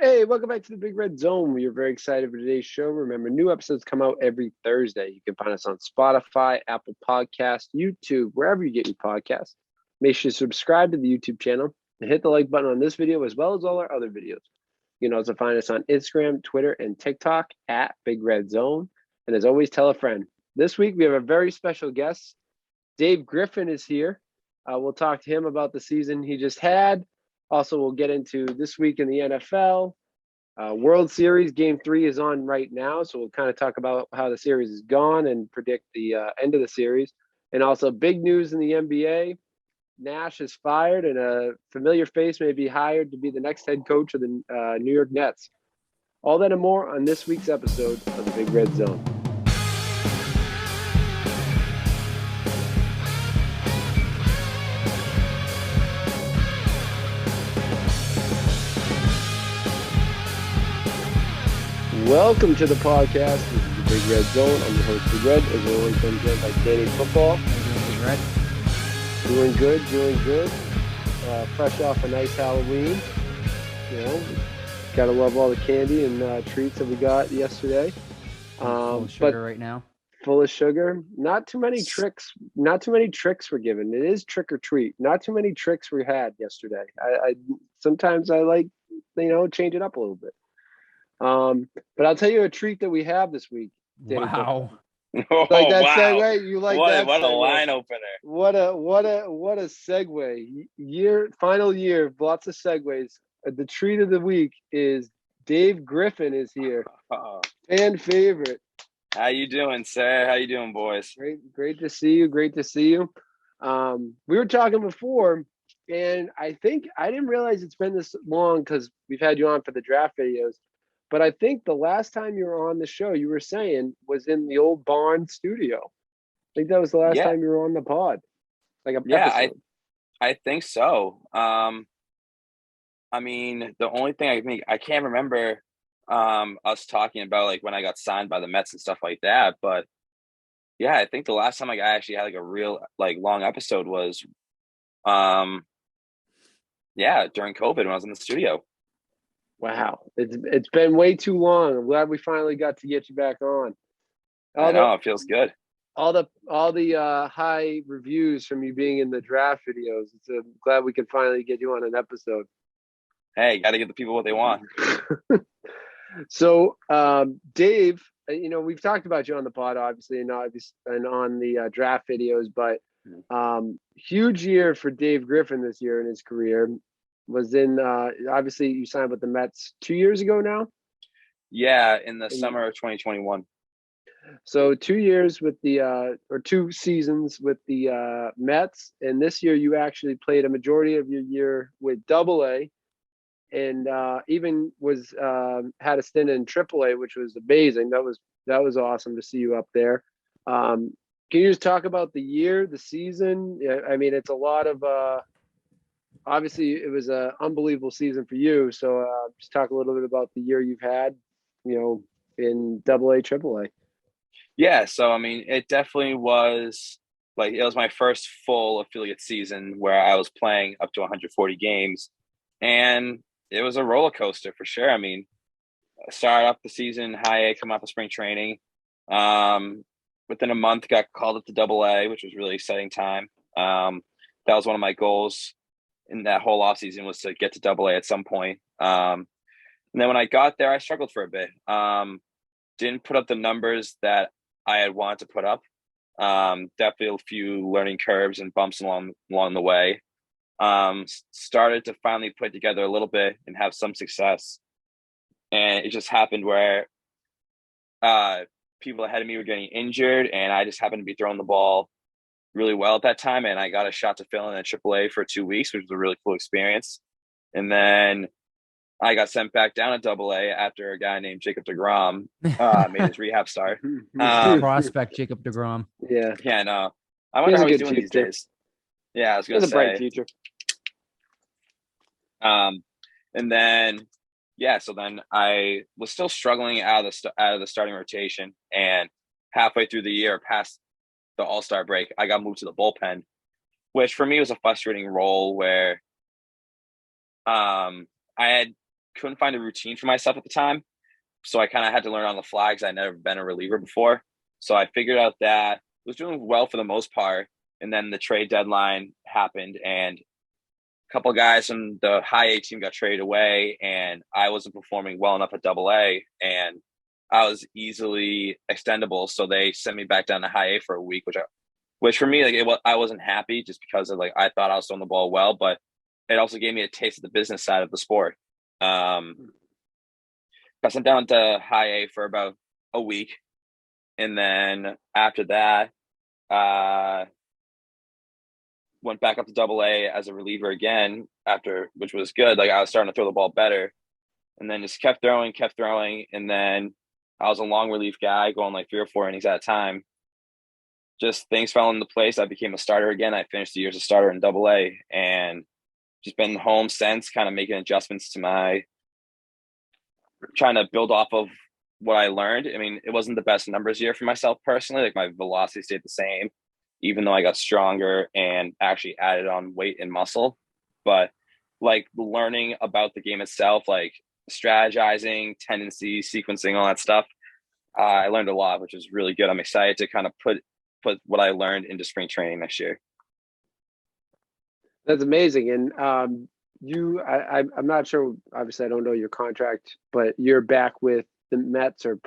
Hey, welcome back to the Big Red Zone. We are very excited for today's show. Remember, new episodes come out every Thursday. You can find us on Spotify, Apple Podcasts, YouTube, wherever you get your podcasts. Make sure to subscribe to the YouTube channel and hit the like button on this video as well as all our other videos. You can also find us on Instagram, Twitter, and TikTok at Big Red Zone. And as always, tell a friend. This week, we have a very special guest. Dave Griffin is here. We'll talk to him about the season he just had. Also, we'll get into this week in the NFL. World Series Game 3 is on right now, so we'll kind of talk about how the series is gone and predict the end of the series. And also, big news in the NBA. Nash is fired, and a familiar face may be hired to be the next head coach of the New York Nets. All that and more on this week's episode of the Big Red Zone. Welcome to the podcast. This is the Big Red Zone. I'm your host, Big Red. As always, I'm joined by Danny Football. Big Red. Doing good. Fresh off a nice Halloween. You know, gotta love all the candy and treats that we got yesterday. Full of sugar right now. Full of sugar. Not too many tricks. Not too many tricks were given. It is trick or treat. Not too many tricks we had yesterday. I sometimes I like, change it up a little bit. But I'll tell you a treat that we have this week. Danny. Wow. Oh, like that wow. segue? You like that? What a segue? line opener. What a segue. Final year, lots of segues. The treat of the week is Dave Griffin is here. Fan favorite. How you doing, sir? How you doing, boys? Great to see you. We were talking before, and I think I didn't realize it's been this long because we've had you on for the draft videos. But I think the last time you were on the show, you were saying was in the old barn studio. I think that was the last time you were on the pod. Episode. I think so. I mean, the only thing I can't remember us talking about like when I got signed by the Mets and stuff like that. But yeah, I think the last time I actually had like a real like long episode was during COVID when I was in the studio. Wow, it's been way too long. I'm glad we finally got to get you back on. I know, it feels good. All the high reviews from you being in the draft videos. Glad we could finally get you on an episode. Hey, got to give the people what they want. So, Dave, we've talked about you on the pod, obviously, and on the draft videos, but huge year for Dave Griffin this year in his career. Was in obviously you signed with the Mets 2 years ago now. Yeah, in the summer of 2021. So 2 years with the or 2 seasons with the Mets, and this year you actually played a majority of your year with AA, and even was had a stint in AAA, which was amazing. That was awesome to see you up there. Can you just talk about the year, the season? I mean, it's a lot of. Obviously, it was an unbelievable season for you. So just talk a little bit about the year you've had, in AA, AAA. Yeah. So, I mean, it definitely was it was my first full affiliate season where I was playing up to 140 games. And it was a roller coaster for sure. I mean, I started up the season high A, coming off of spring training. Within a month, got called up to AA, which was a really exciting time. That was one of my goals in that whole offseason was to get to AA at some point. And then when I got there, I struggled for a bit. Didn't put up the numbers that I had wanted to put up. Definitely a few learning curves and bumps along the way. Started to finally put together a little bit and have some success. And it just happened where people ahead of me were getting injured, and I just happened to be throwing the ball really well at that time, and I got a shot to fill in at AAA for 2 weeks, which was a really cool experience. And then I got sent back down to AA after a guy named Jacob DeGrom made his rehab start. Prospect Jacob DeGrom. Yeah, I know. I wonder how he's doing these days. Yeah, I was going to say. A bright future. And then, so then I was still struggling out of the starting rotation, and halfway through the year, past the All-Star break, I got moved to the bullpen, which for me was a frustrating role where I had couldn't find a routine for myself at the time. So I kind of had to learn on the fly because I'd never been a reliever before. So I figured out that I was doing well for the most part. And then the trade deadline happened, and a couple of guys from the high A team got traded away, and I wasn't performing well enough at double A, and I was easily extendable. So they sent me back down to high A for a week, which for me, like I wasn't happy just because of like I thought I was throwing the ball well, but it also gave me a taste of the business side of the sport. Got sent down to high A for about a week, and then after that, went back up to double A as a reliever again which was good. Like I was starting to throw the ball better, and then just kept throwing. And then I was a long relief guy going like 3 or 4 innings at a time. Just things fell into place. I became a starter again. I finished the year as a starter in double A, and just been home since, kind of making adjustments to trying to build off of what I learned. I mean, it wasn't the best numbers year for myself personally. Like my velocity stayed the same, even though I got stronger and actually added on weight and muscle. But like learning about the game itself, like strategizing, tendencies, sequencing, all that stuff, I learned a lot, which is really good. I'm excited to kind of put what I learned into spring training next year. That's amazing. And I'm not sure. Obviously, I don't know your contract, but you're back with the Mets, or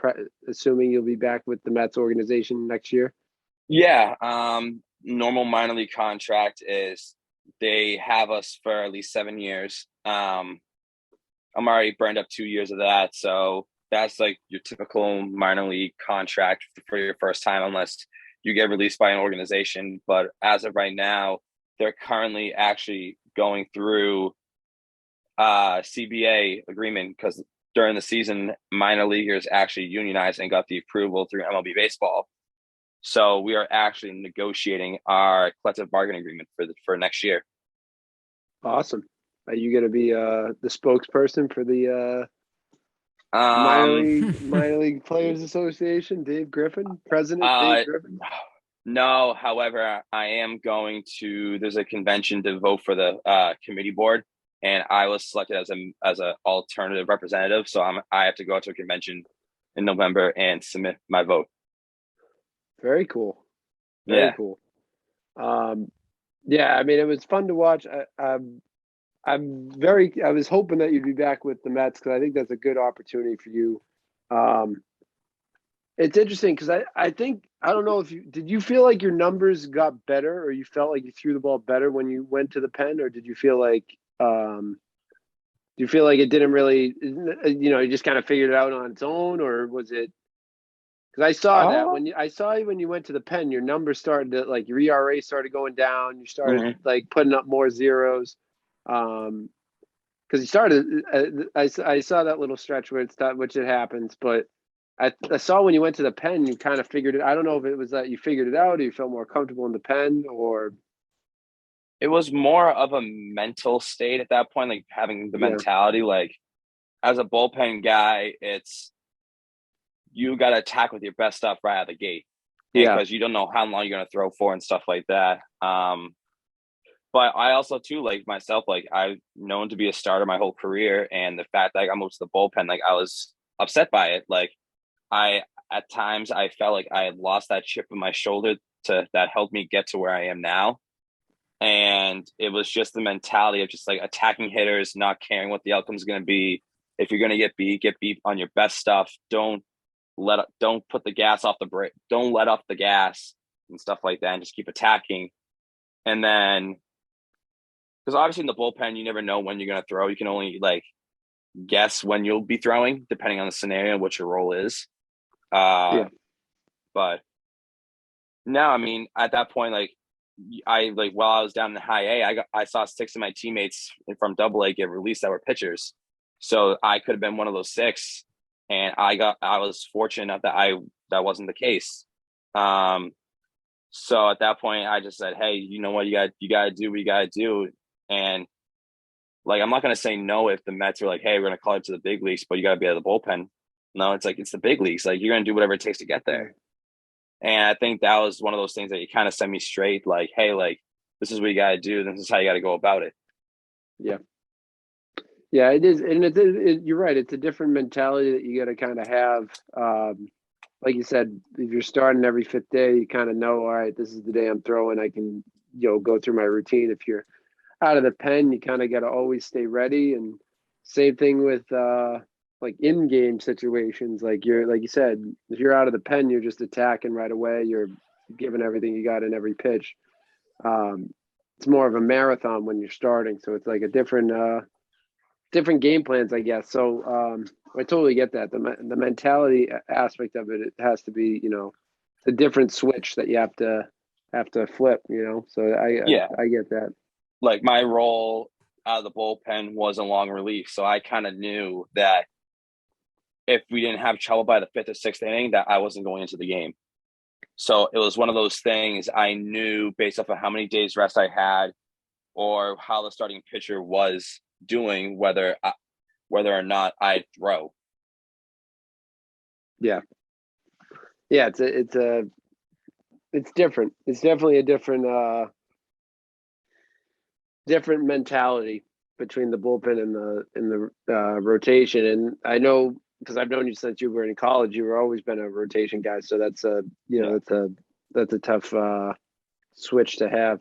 assuming you'll be back with the Mets organization next year. Yeah. Normal minor league contract is they have us for at least 7 years. I'm already burned up 2 years of that. So that's like your typical minor league contract for your first time, unless you get released by an organization. But as of right now, they're currently actually going through CBA agreement, because during the season, minor leaguers actually unionized and got the approval through MLB baseball. So we are actually negotiating our collective bargaining agreement for next year. Awesome. Are you going to be the spokesperson for the minor league Players Association? Dave Griffin, President Dave Griffin? No, however, I am going to. There's a convention to vote for the committee board, and I was selected as a alternative representative. So I have to go out to a convention in November and submit my vote. Very cool. Very cool. Yeah, I mean, it was fun to watch. I was hoping that you'd be back with the Mets, because I think that's a good opportunity for you. It's interesting because I think, I don't know if did you feel like your numbers got better, or you felt like you threw the ball better when you went to the pen, or did you feel like it didn't really, you just kind of figured it out on its own, or was it? Because I saw that when you went to the pen, your numbers started to, like, your ERA started going down. You started like putting up more zeros. Because you started, I saw that little stretch where which it happens, but I saw when you went to the pen, you kind of figured it. I don't know if it was that you figured it out, or you felt more comfortable in the pen, or. It was more of a mental state at that point, like having the mentality, like as a bullpen guy, you got to attack with your best stuff right out of the gate. Because you don't know how long you're going to throw for and stuff like that. But I also too, like myself, like I've known to be a starter my whole career, and the fact that I moved to the bullpen, like I was upset by it. Like at times I felt like I had lost that chip in my shoulder that helped me get to where I am now. And it was just the mentality of just like attacking hitters, not caring what the outcome is going to be. If you're going to get beat on your best stuff. Don't put the gas off the brake. Don't let off the gas and stuff like that, and just keep attacking. And then, because obviously in the bullpen, you never know when you're going to throw. You can only like guess when you'll be throwing, depending on the scenario and what your role is. But no, I mean, at that point, like while I was down in high A, I saw 6 of my teammates from double A get released that were pitchers. So I could have been one of those 6. And I was fortunate enough that wasn't the case. So at that point, I just said, "Hey, you know what? You got to do what you got to do." And like, I'm not going to say no if the Mets are like, "Hey, we're going to call it to the big leagues, but you got to be out of the bullpen." No, it's like, it's the big leagues. Like, you're going to do whatever it takes to get there. And I think that was one of those things that you kind of set me straight. Like, hey, like, this is what you got to do. This is how you got to go about it. Yeah. Yeah, it is, and you're right. It's a different mentality that you got to kind of have. Like you said, if you're starting every fifth day, you kind of know, all right, this is the day I'm throwing. I can, go through my routine. If you're out of the pen, you kind of got to always stay ready. And same thing with like in-game situations. Like you said, if you're out of the pen, you're just attacking right away. You're giving everything you got in every pitch. Um, it's more of a marathon when you're starting, so it's like a different game plans, I guess. So I totally get that. The mentality aspect of it, it has to be, a different switch that you have to flip. So Yeah, I get that. like my role out of the bullpen was a long relief, so I kind of knew that if we didn't have trouble by the fifth or sixth inning, that I wasn't going into the game. So it was one of those things I knew based off of how many days rest I had or how the starting pitcher was doing, whether or not I'd throw. Yeah, yeah. It's different. It's definitely a different mentality between the bullpen and the rotation. And I know because I've known you since you were in college, you were always been a rotation guy. So Yeah. that's a tough switch to have.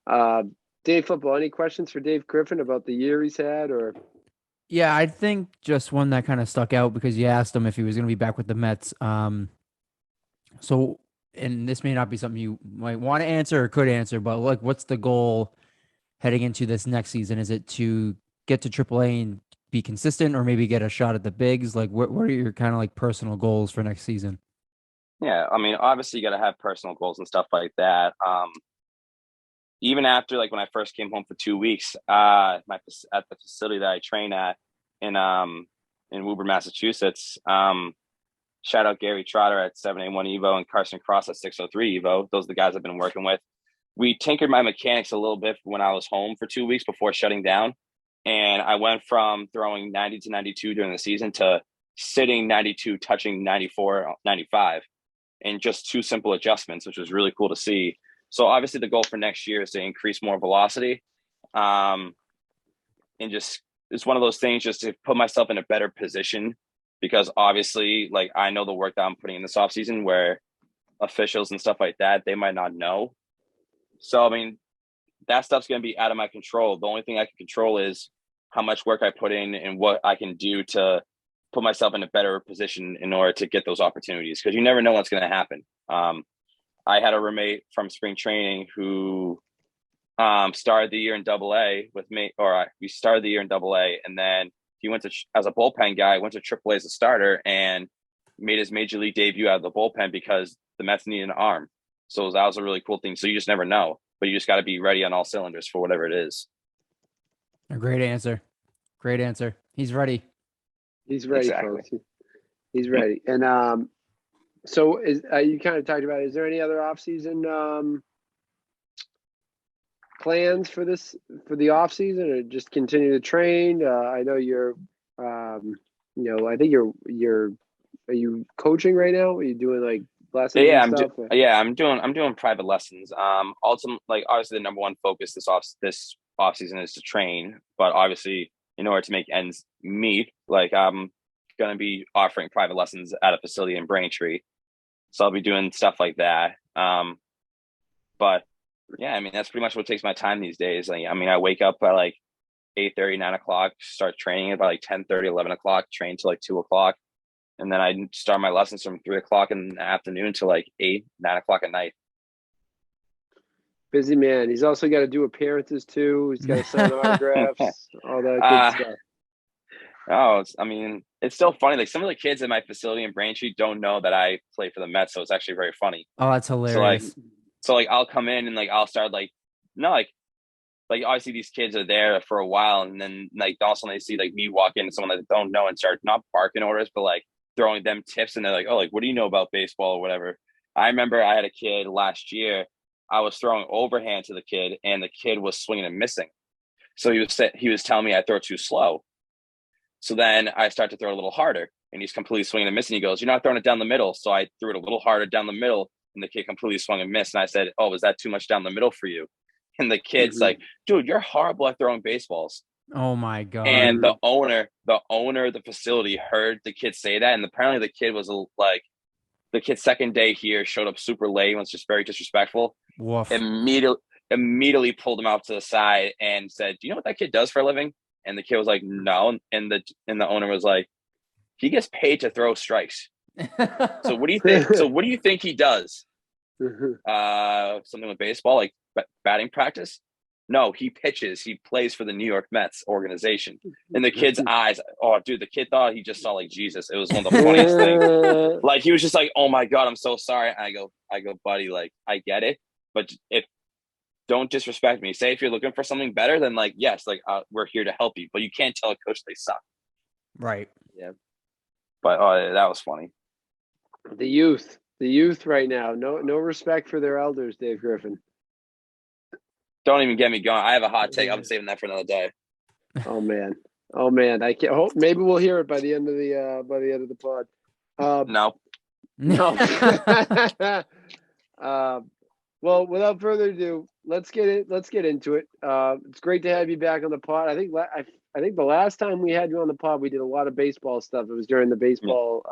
Uh, Dave Football, any questions for Dave Griffin about the year he's had, or? Yeah, I think just one that kind of stuck out because you asked him if he was going to be back with the Mets. So, and this may not be something you might want to answer or could answer, but like, what's the goal heading into this next season? Is it to get to AAA and be consistent, or maybe get a shot at the bigs? Like, what are your kind of like personal goals for next season? Yeah, I mean, obviously you got to have personal goals and stuff like that. Even after like when I first came home for 2 weeks, at the facility that I train at in Woburn, Massachusetts. Shout out Gary Trotter at 781 Evo and Carson Cross at 603 Evo. Those are the guys I've been working with. We tinkered my mechanics a little bit when I was home for 2 weeks before shutting down. And I went from throwing 90 to 92 during the season to sitting 92, touching 94, 95 in just two simple adjustments, which was really cool to see. So obviously the goal for next year is to increase more velocity. And just it's one of those things just to put myself in a better position because obviously like I know the work that I'm putting in this offseason where officials and stuff like that, they might not know. So I mean, that stuff's gonna be out of my control. The only thing I can control is how much work I put in and what I can do to put myself in a better position in order to get those opportunities because you never know what's going to happen. I had a roommate from spring training who started the year in Double A with me, or we started the year in Double A, and then he went to as a bullpen guy, went to Triple A as a starter, and made his major league debut out of the bullpen because the Mets needed an arm. So that was a really cool thing. So you just never know, but you just got to be ready on all cylinders for whatever it is. A great answer. Great answer. He's ready. He's ready, Exactly. folks. He's ready. And so is you kind of talked about, is there any other offseason plans for the offseason, or just continue to train? I know you're I think you're are you coaching right now? Are you doing like lessons Yeah, and stuff? I'm doing private lessons. Ultimately, like obviously the number one focus this off season is to train, but obviously in order to make ends meet, like I'm gonna be offering private lessons at a facility in Braintree, so I'll be doing stuff like that. But yeah, I mean that's pretty much what takes my time these days. Like, I mean, I wake up at like 8:30, 9 o'clock, start training at about like 10:30, 11 o'clock, train till like 2 o'clock, and then I start my lessons from 3 o'clock in the afternoon to like 8, 9 o'clock at night. Busy man. He's also got to do appearances too. He's got to sign autographs, all that good uh, stuff. I mean, it's still funny. Like some of the kids at my facility in Braintree don't know that I play for the Mets, so it's actually very funny. Oh, that's So like, hilarious. I'll come in and like I'll start like no like obviously these kids are there for a while, and then like also they see like me walk in and someone that they don't know and start not barking orders, but like throwing them tips, and they're like, oh, like what do you know about baseball or whatever. I remember I had a kid last year. I was throwing overhand to the kid, and the kid was swinging and missing. So he was telling me I throw too slow. So then I start to throw it a little harder, and he's completely swinging and missing. He goes, "You're not throwing it down the middle." So I threw it a little harder down the middle, and the kid completely swung and missed. And I said, "Oh, was that too much down the middle for you?" And the kid's Mm-hmm. like, "Dude, you're horrible at throwing baseballs." Oh my god. And the owner of the facility heard the kid say that, and apparently the kid was like, the kid's second day here, showed up super late, was just very disrespectful. Woof. Immediately pulled him out to the side and said, "Do you know what that kid does for a living?" And the kid was like, "No." And the owner was like, "He gets paid to throw strikes. So what do you think? So what do you think he does? Something with baseball, like batting practice? No, he pitches. He plays for the New York Mets organization." And the kid's eyes, oh, dude, the kid thought he just saw like Jesus. It was one of the funniest things. Like he was just like, "Oh my god, I'm so sorry." And I go, buddy, like I get it, but if don't disrespect me. Say if you're looking for something better, then like yes, like we're here to help you, but you can't tell a coach they suck. Right. Yeah. But that was funny. The youth right now, no respect for their elders, Dave Griffin. Don't even get me going. I have a hot take. I'm saving that for another day. Oh man, I can't hope. Maybe we'll hear it by the end of the pod. No. Well, without further ado, let's get into it. It's great to have you back on the pod. I think the last time we had you on the pod, we did a lot of baseball stuff. It was during the baseball,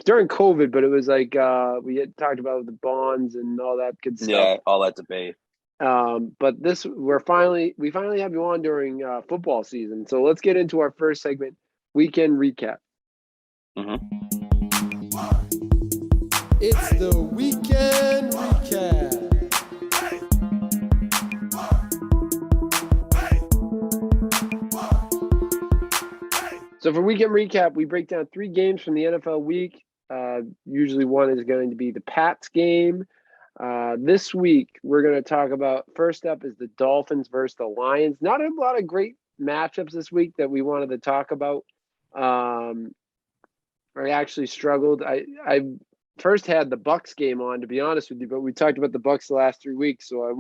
during COVID, but it was like we had talked about the bonds and all that good stuff. Yeah, all that debate. But we finally have you on during football season. So let's get into our first segment, weekend recap. Mm-hmm. It's the weekend recap. So for weekend recap, we break down 3 games from the NFL week. Usually one is going to be the Pats game. This week, we're going to talk about, first up is the Dolphins versus the Lions. Not a lot of great matchups this week that we wanted to talk about. I actually struggled. I first had the Bucks game on, to be honest with you, but we talked about the Bucks the last 3 weeks, so I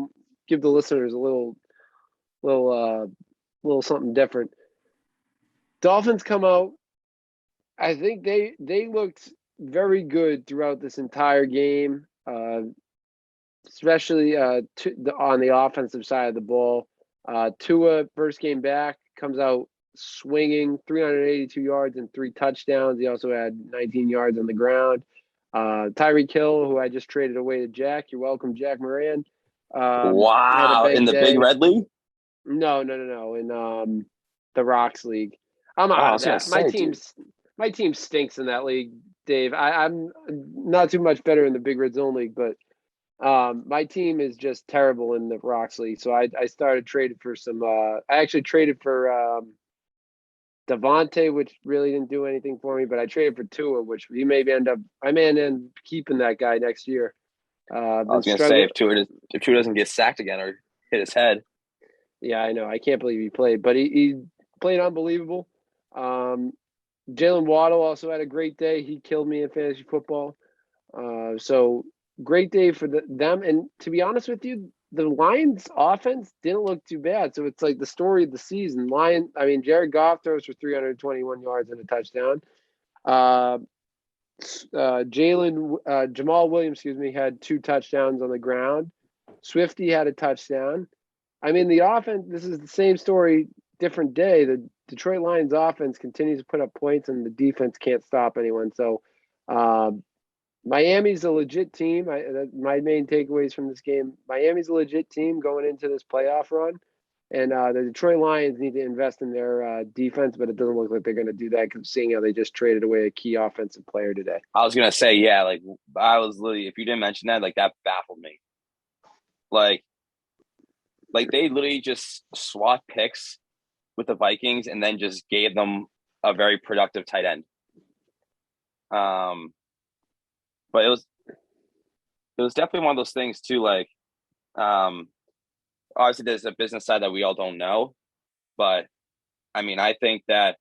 give the listeners a little something different. Dolphins come out. I think they looked very good throughout this entire game, especially on the offensive side of the ball. Tua, first game back, comes out swinging, 382 yards and 3 touchdowns. He also had 19 yards on the ground. Tyreek Hill, who I just traded away to Jack. You're welcome, Jack Moran. Wow, in the Big Red League? No, in the Rocks League. I'm out of that. My team stinks in that league, Dave. I'm not too much better in the Big Red Zone League, but my team is just terrible in the Rocks League. So I started trading for some. I actually traded for Devontae, which really didn't do anything for me. But I traded for Tua, which I may end up keeping that guy next year. I was going to say if Tua doesn't get sacked again or hit his head. Yeah, I know. I can't believe he played, but he played unbelievable. Jalen Waddle also had a great day. He killed me in fantasy football. So great day for them. And to be honest with you, the Lions offense didn't look too bad. So it's like the story of the season. Jared Goff throws for 321 yards and a touchdown. Jamal Williams, had 2 touchdowns on the ground. Swifty had a touchdown. The offense, this is the same story, different day. The Detroit Lions offense continues to put up points and the defense can't stop anyone. So Miami's a legit team. My main takeaways from this game, Miami's a legit team going into this playoff run. And the Detroit Lions need to invest in their defense, but it doesn't look like they're going to do that, seeing how they just traded away a key offensive player today. I was going to say, yeah, like I was literally, if you didn't mention that, like that baffled me. Like they literally just swapped picks with the Vikings and then just gave them a very productive tight end. But it was definitely one of those things too. Like, obviously there's a business side that we all don't know, but I think that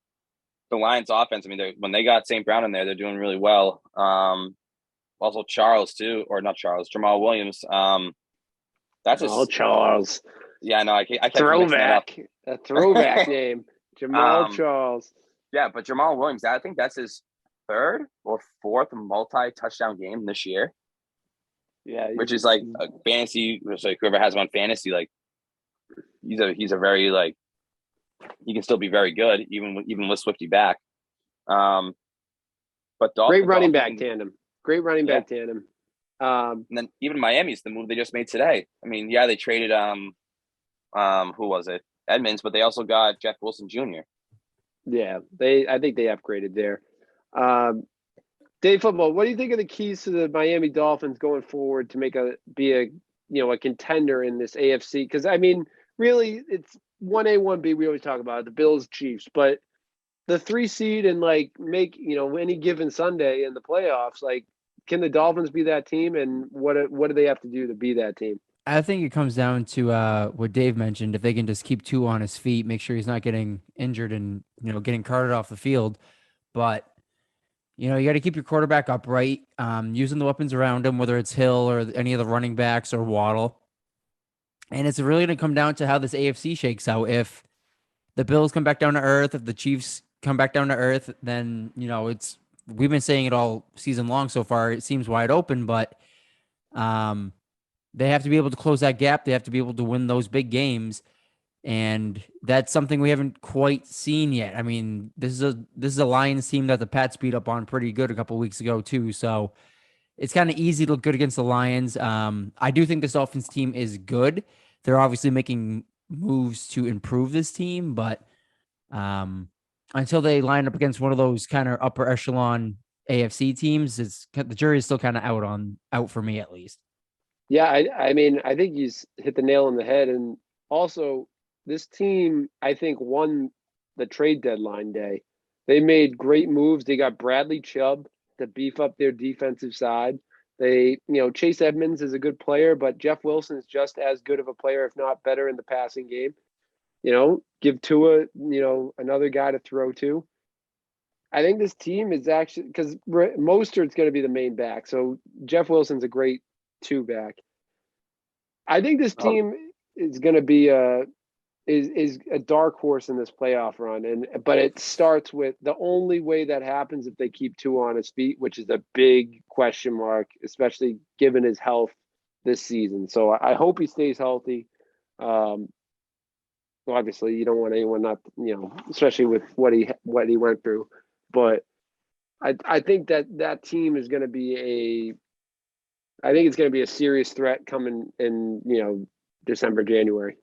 the Lions offense, when they got St. Brown in there, they're doing really well. Also Jamal Williams. Charles. Yeah, no, I can't. Throwback. A throwback name. Jamal Charles. Yeah, but Jamal Williams, I think that's his 3rd or 4th multi-touchdown game this year. Yeah, which is like a fantasy. Like whoever has him on fantasy, like he's a very like he can still be very good, even with Swifty back. But great running back tandem. Great running back tandem. And then even Miami's the move they just made today. I mean, yeah, they traded who was it? Edmonds, but they also got Jeff Wilson Jr. Yeah, I think they upgraded there. Dave Football, what do you think of the keys to the Miami Dolphins going forward to be a contender in this AFC? Because I mean, really, it's 1A, 1B. We always talk about it, the Bills, Chiefs, but the 3 seed and make any given Sunday in the playoffs, can the Dolphins be that team? And what do they have to do to be that team? I think it comes down to what Dave mentioned. If they can just keep Tua on his feet, make sure he's not getting injured and getting carted off the field, but you got to keep your quarterback upright, using the weapons around him, whether it's Hill or any of the running backs or Waddle. And it's really going to come down to how this AFC shakes out. If the Bills come back down to earth, if the Chiefs come back down to earth, then we've been saying it all season long so far. It seems wide open, but they have to be able to close that gap. They have to be able to win those big games. And that's something we haven't quite seen yet. I mean, this is a Lions team that the Pats beat up on pretty good a couple of weeks ago too. So it's kind of easy to look good against the Lions. I do think this Dolphins team is good. They're obviously making moves to improve this team, but until they line up against one of those kind of upper echelon AFC teams, the jury is still kind of out for me at least. Yeah, I mean, I think you hit the nail on the head. And also, this team, I think, won the trade deadline day. They made great moves. They got Bradley Chubb to beef up their defensive side. Chase Edmonds is a good player, but Jeff Wilson is just as good of a player, if not better, in the passing game. Give Tua, another guy to throw to. I think this team is actually, because Mostert's going to be the main back. So Jeff Wilson's a great 2-back. I think this team is going to be is a dark horse in this playoff run. But it starts with the only way that happens if they keep Tua on his feet, which is a big question mark, especially given his health this season. So I hope he stays healthy. Obviously, you don't want anyone not, especially with what he went through. But I think that team is going to be I think it's going to be a serious threat coming in, December, January.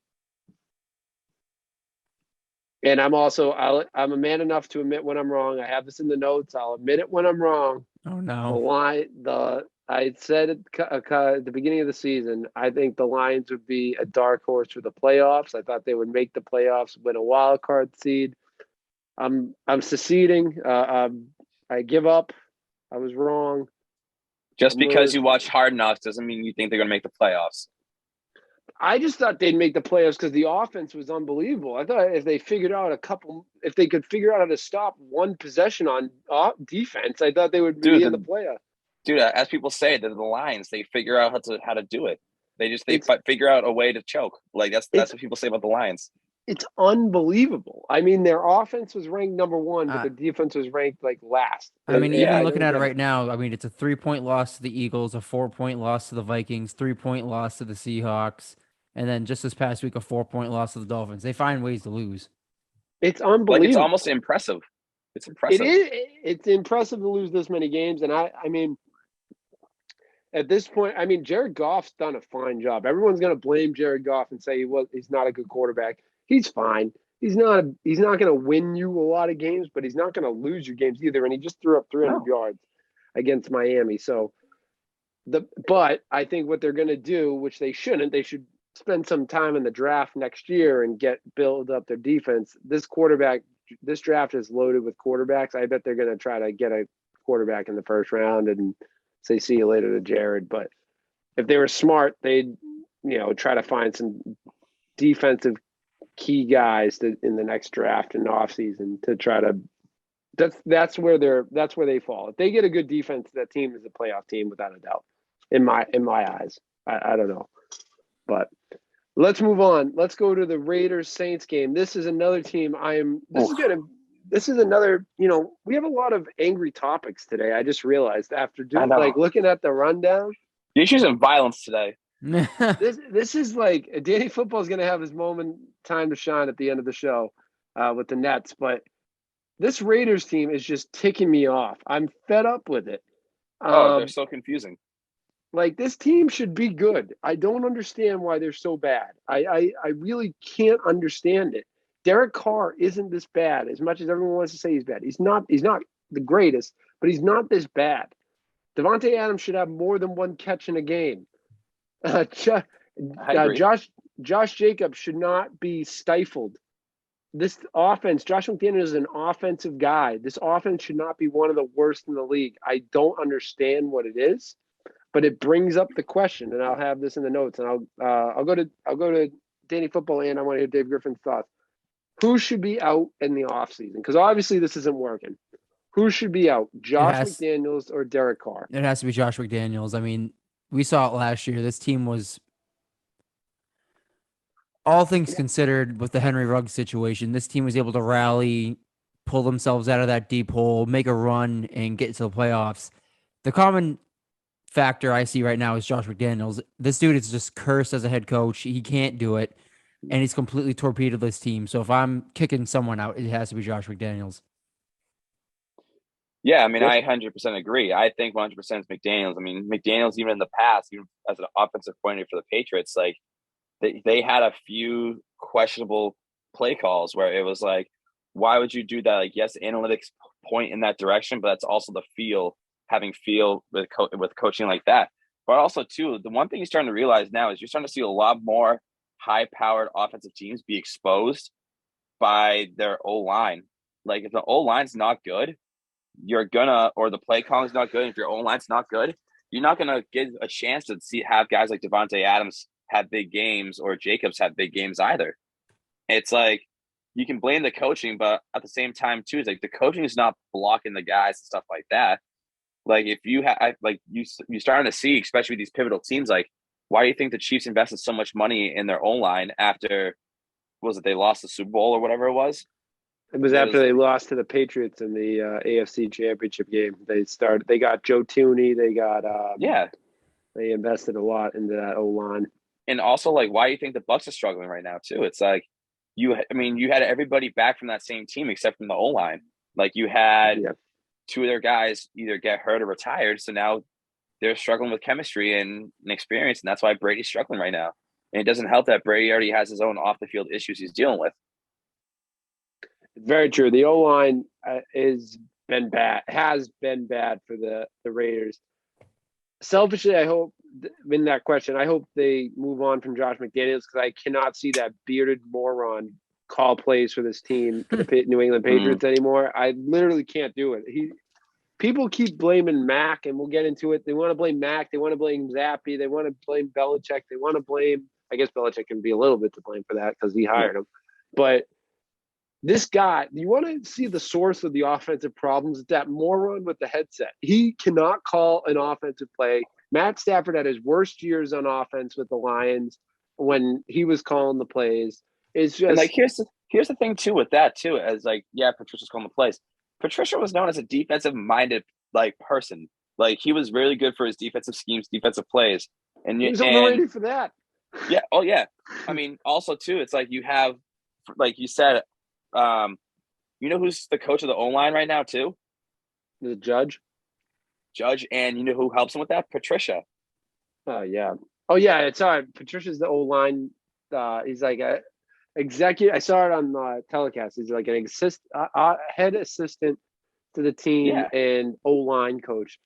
And I'm a man enough to admit when I'm wrong. I have this in the notes. I'll admit it when I'm wrong. Oh no! I said at the beginning of the season, I think the Lions would be a dark horse for the playoffs. I thought they would make the playoffs, win a wild card seed. I'm seceding. I give up. I was wrong. Just because you watch Hard Knocks doesn't mean you think they're going to make the playoffs. I just thought they'd make the playoffs because the offense was unbelievable. I thought if they could figure out how to stop one possession on defense, I thought they would be in the playoffs. Dude, as people say, they're the Lions. They figure out how to do it. They figure out a way to choke. That's what people say about the Lions. It's unbelievable. I mean, their offense was ranked number 1, but their defense was ranked last. I mean, even looking at it right now, I mean, it's a 3-point loss to the Eagles, a 4-point loss to the Vikings, 3-point loss to the Seahawks, and then just this past week, a 4-point loss to the Dolphins. They find ways to lose. It's unbelievable. It's almost impressive. It's impressive. It's impressive to lose this many games. And I mean, at this point, Jared Goff's done a fine job. Everyone's going to blame Jared Goff and say he's not a good quarterback. He's fine. He's not going to win you a lot of games, but he's not going to lose your games either. And he just threw up 300 yards against Miami. So but I think what they're going to do, which they shouldn't, they should spend some time in the draft next year and build up their defense. This draft is loaded with quarterbacks. I bet they're going to try to get a quarterback in the first round and say, see you later to Jared. But if they were smart, they'd, try to find some defensive key guys in the next draft and offseason to try to. That's where they fall. If they get a good defense, that team is a playoff team without a doubt. In my eyes, I don't know, but let's move on. Let's go to the Raiders Saints game. This is another team. This is another. We have a lot of angry topics today. I just realized after looking at the rundown. You're choosing violence today. This is Danny Football is going to have his time to shine at the end of the show. with the Nets, but this Raiders team is just ticking me off. I'm fed up with it. They're so confusing. Like, this team should be good. I don't understand why they're so bad. I really can't understand it. Derek Carr isn't this bad as much as everyone wants to say he's bad. He's not the greatest, but he's not this bad. Devontae Adams should have more than one catch in a game. Josh Jacobs should not be stifled. This offense, Josh McDaniels is an offensive guy. This offense should not be one of the worst in the league. I don't understand what it is, but it brings up the question, and I'll have this in the notes, and I'll go to Danny Football, and I want to hear Dave Griffin's thoughts. Who should be out in the offseason? Because obviously this isn't working. Who should be out? Josh McDaniels or Derek Carr? It has to be Josh McDaniels. I mean, we saw it last year. This team was, all things considered, with the Henry Ruggs situation, this team was able to rally, pull themselves out of that deep hole, make a run, and get to the playoffs. The common factor I see right now is Josh McDaniels. This dude is just cursed as a head coach. He can't do it, and he's completely torpedoed this team. So if I'm kicking someone out, it has to be Josh McDaniels. Yeah, I mean, I 100% agree. I think 100% is McDaniels. I mean, McDaniels, even in the past, even as an offensive coordinator for the Patriots, like they had a few questionable play calls where it was like, why would you do that? Like, yes, analytics point in that direction, but that's also the feel, having feel with coaching like that. But also, too, the one thing you're starting to realize now is you're starting to see a lot more high-powered offensive teams be exposed by their O-line. Like, if the O-line's not good, or the play calling is not good. If your own line's not good, you're not gonna get a chance to have guys like Devontae Adams have big games or Jacobs have big games either. It's like you can blame the coaching, but at the same time too, it's like the coaching is not blocking the guys and stuff like that. Like if you have you're starting to see, especially with these pivotal teams, like why do you think the Chiefs invested so much money in their own line after they lost the Super Bowl or whatever it was? It was after they lost to the Patriots in the AFC Championship game. They got Joe Tooney. They got They invested a lot into that O-line. And also, like, why do you think the Bucs are struggling right now too? It's like you had everybody back from that same team except from the O-line. Like you had two of their guys either get hurt or retired, so now they're struggling with chemistry and experience, and that's why Brady's struggling right now. And it doesn't help that Brady already has his own off-the-field issues he's dealing with. Very true. The O-line has been bad for the Raiders. Selfishly, I hope in that question, I hope they move on from Josh McDaniels because I cannot see that bearded moron call plays for this team, for the New England Patriots anymore. I literally can't do it. People keep blaming Mac, and we'll get into it. They want to blame Mac. They want to blame Zappy. They want to blame Belichick. They want to blame – I guess Belichick can be a little bit to blame for that because he hired him. But – this guy, you want to see the source of the offensive problems? It's that moron with the headset. He cannot call an offensive play. Matt Stafford had his worst years on offense with the Lions when he was calling the plays. It's just and like here's the thing too with that too, as like Patricia's calling the plays. Patricia was known as a defensive minded person. Like he was really good for his defensive schemes, defensive plays, and he was overrated for that. Yeah. Oh yeah. I mean, also too, it's like you have, like you said. You know who's the coach of the O-line right now too? The Judge, and you know who helps him with that? Patricia. Oh yeah. It's all right. Patricia's the O-line. He's like a executive. I saw it on telecast. He's like an head assistant to the team and O-line coach.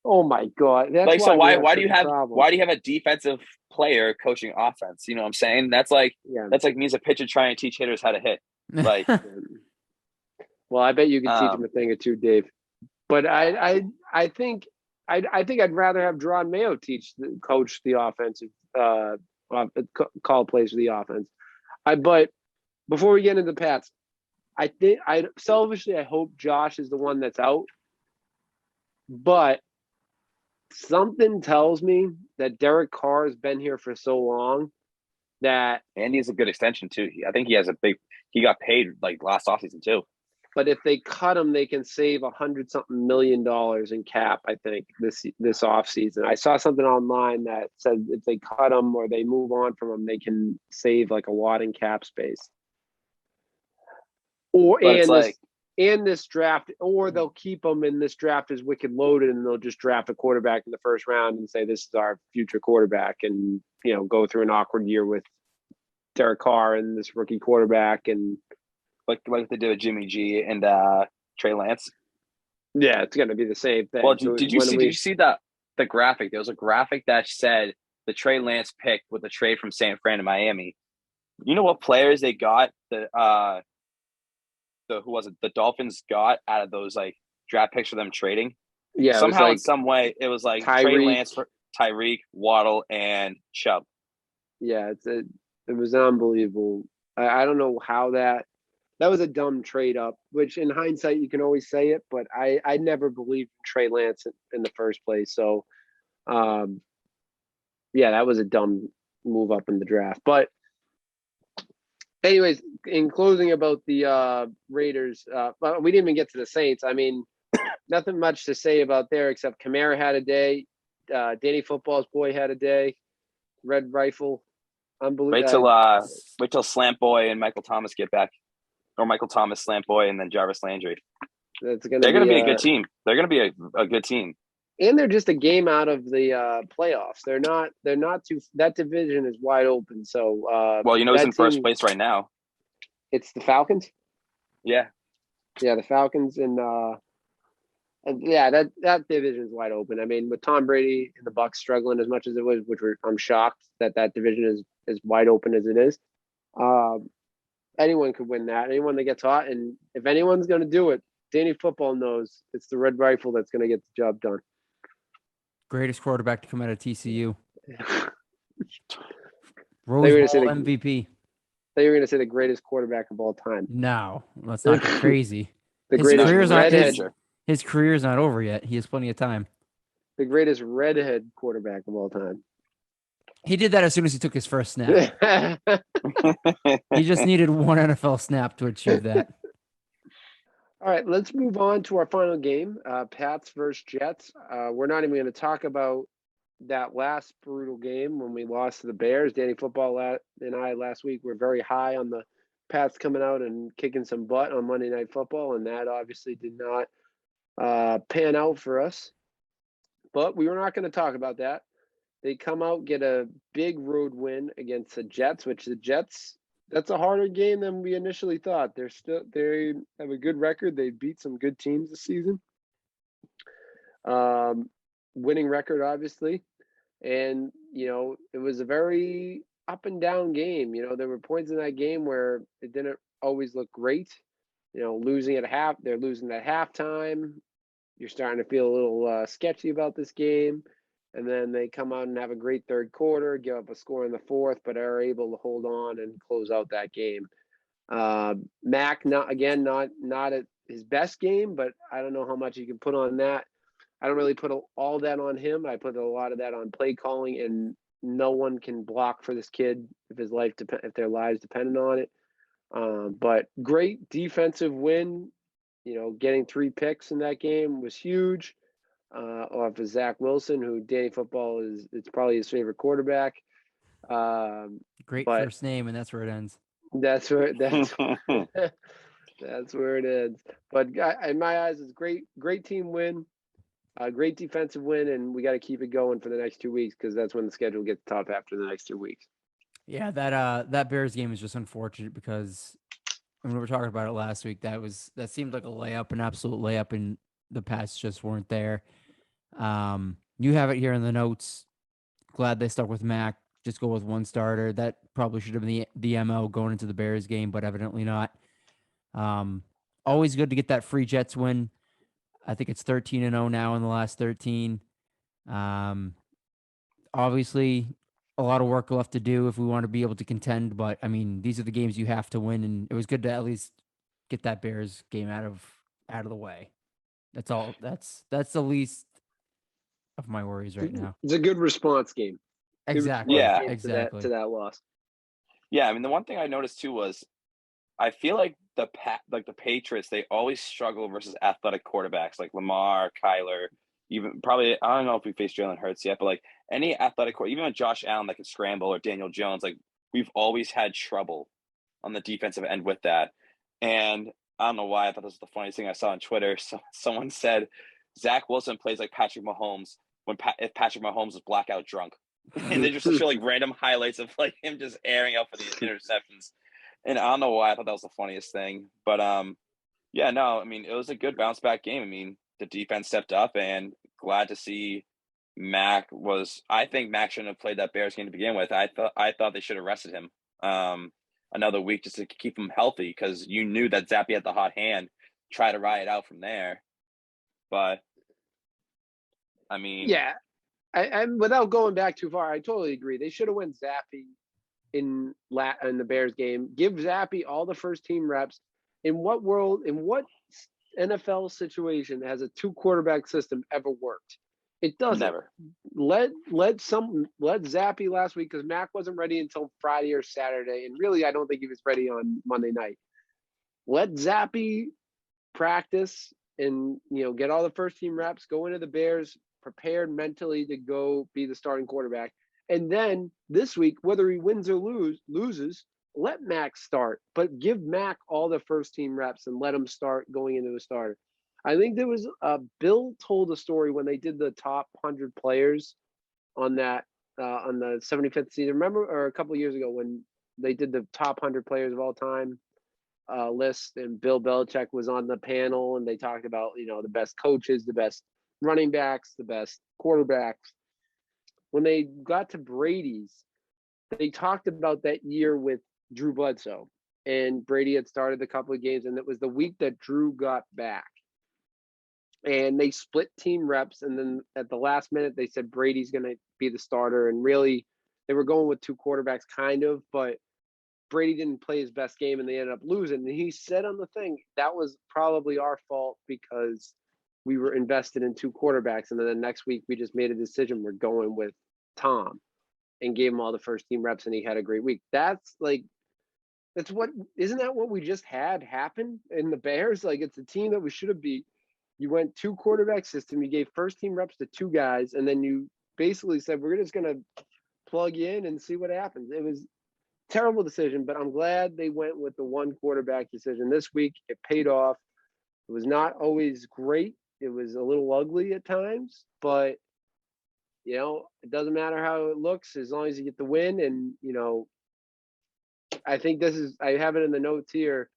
Oh my God! That's like, so why do you have problem. why do you have a defensive player coaching offense? You know what I'm saying? That's like me as a pitcher trying to teach hitters how to hit. Like, well, I bet you can teach him a thing or two, Dave. But I think I'd rather have Jerron Mayo coach the offensive call plays for the offense. But before we get into the Pats, I hope Josh is the one that's out. But something tells me that Derek Carr has been here for so long that, and he has a good extension too. I think he got paid like last offseason too. But if they cut him, they can save $100-something million in cap. I think this offseason. I saw something online that said if they cut him or they move on from him, they can save like a lot in cap space. Or But it's and this draft, or they'll keep them in this draft is wicked loaded, and they'll just draft a quarterback in the first round and say this is our future quarterback, and go through an awkward year with Derek Carr and this rookie quarterback, and like they did with Jimmy G and Trey Lance. yeah, it's going to be the same thing. Well, did you see the graphic? There was a graphic that said the Trey Lance pick with the trade from San Fran to Miami. You know what players they got? The Dolphins got out of those like draft picks for them trading? Yeah, somehow in some way it was like Trey Lance for Tyreek, Waddle, and Chubb. Yeah, it was unbelievable. I don't know how that was a dumb trade up, which in hindsight you can always say it, but I never believed in Trey Lance in the first place. So, yeah, that was a dumb move up in the draft. But anyways, in closing about the Raiders, but we didn't even get to the Saints. I mean, nothing much to say about there except Kamara had a day. Danny Football's boy had a day. Red Rifle, unbelievable. Wait till Slant Boy and Michael Thomas get back, or Michael Thomas, Slant Boy, and then Jarvis Landry. They're going to be a good team. They're going to be a good team. And they're just a game out of the playoffs. They're not too. That division is wide open. So, well, who's in first place right now? It's the Falcons. Yeah, the Falcons, and yeah, that division is wide open. I mean, with Tom Brady and the Bucs struggling as much as it was, I'm shocked that division is as wide open as it is. Anyone could win that. Anyone that gets hot, and if anyone's going to do it, Danny Football knows it's the Red Rifle that's going to get the job done. Greatest quarterback to come out of TCU. Rose Bowl MVP. They were going to say the greatest quarterback of all time. No, let's not get crazy. His career's not over yet. He has plenty of time. The greatest redhead quarterback of all time. He did that as soon as he took his first snap. He just needed one NFL snap to achieve that. All right, let's move on to our final game, Pats versus Jets. We're not even going to talk about that last brutal game when we lost to the Bears. Danny Football and I last week were very high on the Pats coming out and kicking some butt on Monday Night Football, and that obviously did not pan out for us. But we were not going to talk about that. They come out, get a big road win against the Jets, which the Jets, that's a harder game than we initially thought. They have a good record. They beat some good teams this season. Winning record, obviously. And, it was a very up and down game. There were points in that game where it didn't always look great. Losing at they're losing at halftime. You're starting to feel a little sketchy about this game. And then they come out and have a great third quarter, give up a score in the fourth, but are able to hold on and close out that game. Mac, not at his best game, but I don't know how much you can put on that. I don't really put all that on him. I put a lot of that on play calling, and no one can block for this kid if their lives depended on it. But great defensive win. Getting 3 picks in that game was huge. Off of Zach Wilson, who Danny Football it's probably his favorite quarterback. Great first name, and that's where it ends. That's where it ends. But in my eyes, it's great team win, great defensive win, and we got to keep it going for the next 2 weeks because that's when the schedule gets tough after the next 2 weeks. Yeah, that Bears game is just unfortunate because when we were talking about it last week, that seemed like an absolute layup, and the Pats just weren't there. You have it here in the notes. Glad they stuck with Mac. Just go with one starter. That probably should have been the MO going into the Bears game, but evidently not. Always good to get that free Jets win. I think it's 13-0 now in the last 13. Obviously, a lot of work left to do if we want to be able to contend, but I mean, these are the games you have to win, and it was good to at least get that Bears game out of the way. That's all. That's the least of my worries right now. It's a good response game. Exactly. Yeah. Exactly. To that loss. Yeah, I mean, the one thing I noticed too was I feel like the Patriots, they always struggle versus athletic quarterbacks like Lamar, Kyler, even probably, I don't know if we faced Jalen Hurts yet, but like any athletic, even with Josh Allen that can scramble or Daniel Jones, like we've always had trouble on the defensive end with that. And I don't know why I thought this was the funniest thing I saw on Twitter. So someone said Zach Wilson plays like Patrick Mahomes if Patrick Mahomes was blackout drunk, and they just show like random highlights of like him just airing out for the interceptions. And I don't know why I thought that was the funniest thing, but yeah, no, I mean it was a good bounce back game. I mean the defense stepped up, and glad to see Mac was. I think Mac shouldn't have played that Bears game to begin with. I thought they should have rested him. Another week just to keep him healthy because you knew that Zappy had the hot hand, try to ride it out from there. But I mean, yeah, I without going back too far, I totally agree. They should have went Zappy in the Bears game. Give Zappy all the first team reps. In what NFL situation has a 2-quarterback system ever worked? It doesn't. never. Let Zappy last week because Mac wasn't ready until Friday or Saturday, and really I don't think he was ready on Monday night. Let Zappy practice and get all the first team reps, go into the Bears prepared mentally to go be the starting quarterback. And then this week, whether he wins or loses, let Mac start, but give Mac all the first team reps and let him start going into the starter. I think there was Bill told a story when they did the top 100 players on that on the 75th season. Remember, or a couple of years ago when they did the top 100 players of all time list, and Bill Belichick was on the panel, and they talked about the best coaches, the best running backs, the best quarterbacks. When they got to Brady's, they talked about that year with Drew Bledsoe, and Brady had started a couple of games, and it was the week that Drew got back. And they split team reps, and then at the last minute, they said Brady's going to be the starter. And really, they were going with 2 quarterbacks, kind of, but Brady didn't play his best game, and they ended up losing. And he said on the thing, that was probably our fault because we were invested in 2 quarterbacks. And then the next week, we just made a decision. We're going with Tom and gave him all the first team reps, and he had a great week. Isn't that what we just had happen in the Bears? Like, it's a team that we should have beat. You went 2 quarterback system. You gave first team reps to 2 guys, and then you basically said, we're just going to plug you in and see what happens. It was a terrible decision, but I'm glad they went with the 1 quarterback decision this week. It paid off. It was not always great. It was a little ugly at times, but it doesn't matter how it looks as long as you get the win. And, I think I have it in the notes here.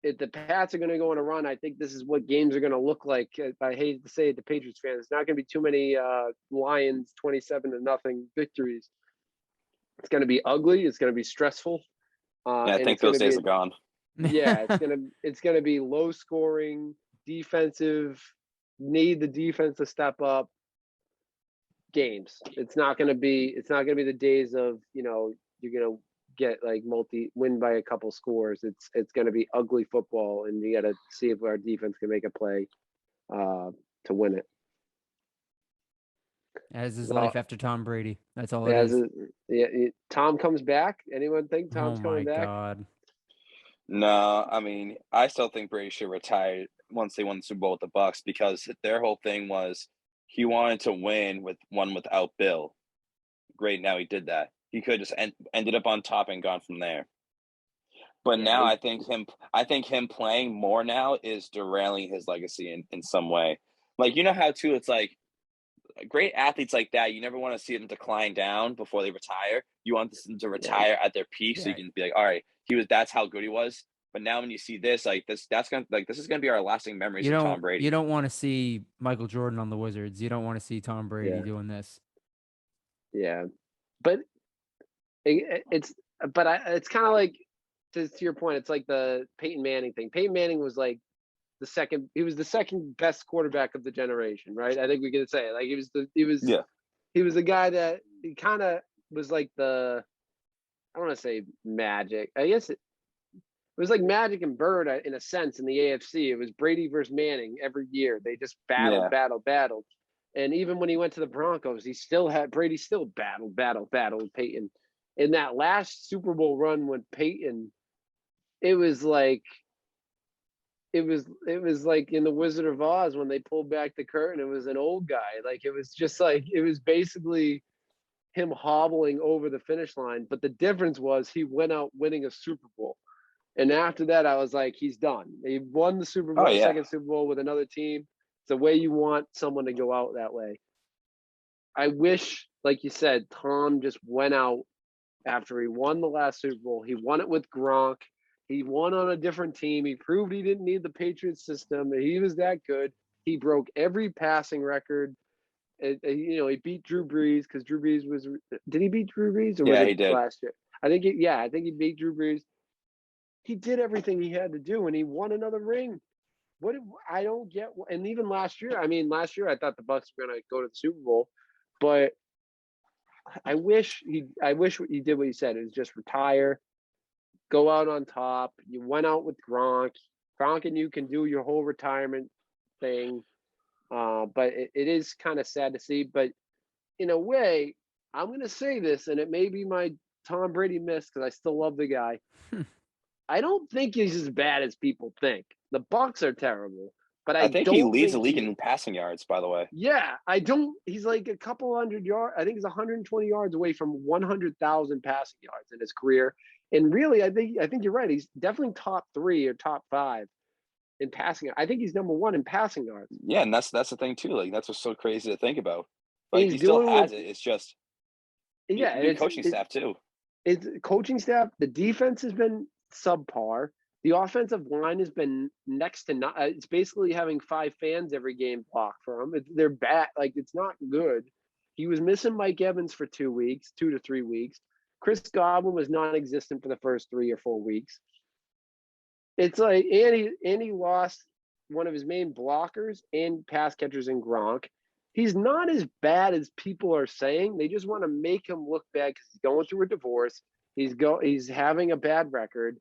If the Pats are going to go on a run, I think this is what games are going to look like. I hate to say it to Patriots fans. It's not going to be too many Lions 27-0 victories. It's going to be ugly. It's going to be stressful. Yeah, I think those days are gone. Yeah, it's going to be low scoring, defensive, need the defense to step up games. It's not going to be the days of, you're going to get like win by a couple scores. It's going to be ugly football, and you got to see if our defense can make a play to win it. As is life after Tom Brady. That's all it is. Tom comes back. Anyone think Tom's coming back? Oh my God. No, I mean, I still think Brady should retire once they won the Super Bowl with the Bucks, because their whole thing was he wanted to win with one without Bill. Great, now he did that. He could just ended up on top and gone from there. But now I think him playing more now is derailing his legacy in some way. Like, how too it's like great athletes like that, you never want to see them decline down before they retire. You want them to retire at their peak, so you can be like, all right, that's how good he was. But now when you see this, this is gonna be our lasting memories of Tom Brady. You don't want to see Michael Jordan on the Wizards. You don't want to see Tom Brady doing this. Yeah, but it's kind of like, to your point, it's like the Peyton Manning thing. Peyton Manning was like he was the second best quarterback of the generation, right? I think we can say it. Like he was the guy that he kind of was like I don't want to say Magic. I guess it was like Magic and Bird in a sense in the AFC. It was Brady versus Manning every year. They just battled. And even when he went to the Broncos, Brady still battled Peyton. In that last Super Bowl run with Peyton, it was like in the Wizard of Oz when they pulled back the curtain. It was an old guy. Like it was basically him hobbling over the finish line. But the difference was he went out winning a Super Bowl. And after that, I was like, he's done. He won the Super Bowl, second Super Bowl with another team. It's the way you want someone to go out that way. I wish, like you said, Tom just went out after he won the last Super Bowl. He won it with Gronk. He won on a different team. He proved he didn't need the Patriots system. He was that good. He broke every passing record. He beat Drew Brees because Drew Brees was. Did he beat Drew Brees? Or was he did last year. I think he beat Drew Brees. He did everything he had to do, and he won another ring. I don't get. And even last year, I thought the Bucs were going to go to the Super Bowl, but I wish he did what he said. It was just retire, go out on top. You went out with Gronk. Gronk and you can do your whole retirement thing. But it is kind of sad to see. But in a way, I'm going to say this, and it may be my Tom Brady miss because I still love the guy. I don't think he's as bad as people think. The Bucs are terrible, but I think he leads the league in passing yards, by the way. Yeah, I don't. He's like a couple hundred yards. I think he's 120 yards away from 100,000 passing yards in his career. And really, I think you're right. He's definitely top 3 or top 5 in passing. I think he's number 1 in passing yards. Yeah, and that's the thing too. Like that's what's so crazy to think about. Like he still has it. It's just new coaching staff too. It's coaching staff. The defense has been subpar. The offensive line has been next to not. It's basically having 5 fans every game block for them. They're bad. Like it's not good. He was missing Mike Evans for 2 to 3 weeks. Chris Godwin was non-existent for the first 3 or 4 weeks. It's like and he lost one of his main blockers and pass catchers in Gronk. He's not as bad as people are saying. They just want to make him look bad because he's going through a divorce. He's having a bad record.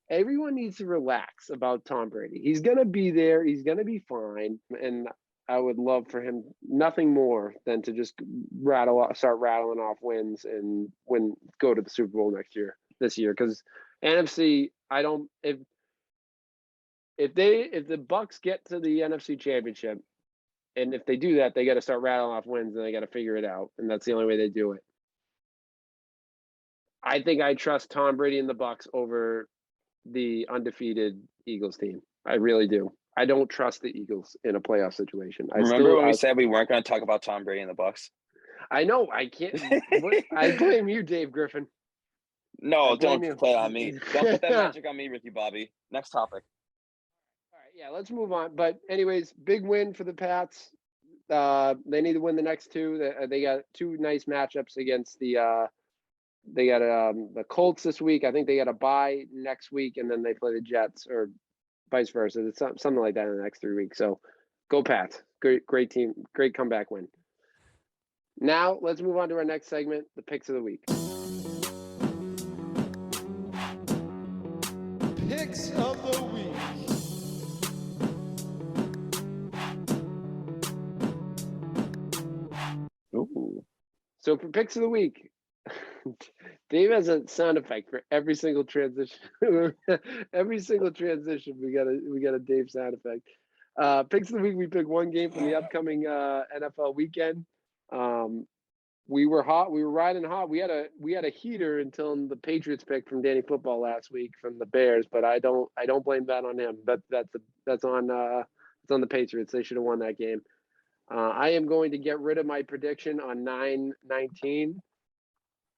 Everyone needs to relax about Tom Brady. He's going to be there. He's going to be fine. And I would love for him nothing more than to just start rattling off wins and go to the Super Bowl this year. Because NFC, if the Bucs get to the NFC Championship, and if they do that, they got to start rattling off wins and they got to figure it out. And that's the only way they do it. I think I trust Tom Brady and the Bucs over the undefeated Eagles team. I really do. I don't trust the Eagles in a playoff situation. Remember when we said we weren't going to talk about Tom Brady and the Bucs? I know. I can't. I blame you, Dave Griffin. No, don't play on me. Don't put that magic on me, Ricky Bobby. Next topic. All right, yeah, let's move on. But anyways, big win for the Pats. They need to win the next 2. They got 2 nice matchups against the Colts this week. I think they got a bye next week, and then they play the Jets, or vice versa. It's something like that in the next 3 weeks. So go Pats. Great team. Great comeback win. Now let's move on to our next segment, the picks of the week. Picks of the week. Ooh. So for picks of the week, Dave has a sound effect for every single transition. Every single transition, we got a Dave sound effect. Picks of the week, we pick one game from the upcoming NFL weekend. We were hot. We were riding hot. We had a heater until the Patriots pick from Danny Football last week from the Bears, but I don't blame that on him. That's on the Patriots. They should have won that game. I am going to get rid of my prediction on 9-19.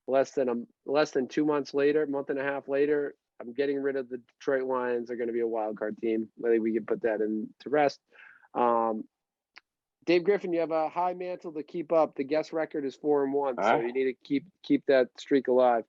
Less than 2 months later, month and a half later, I'm getting rid of the Detroit Lions. They're going to be a wild card team. I think we can put that to rest. Dave Griffin, you have a high mantle to keep up. The guest record is 4-1, so you need to keep that streak alive.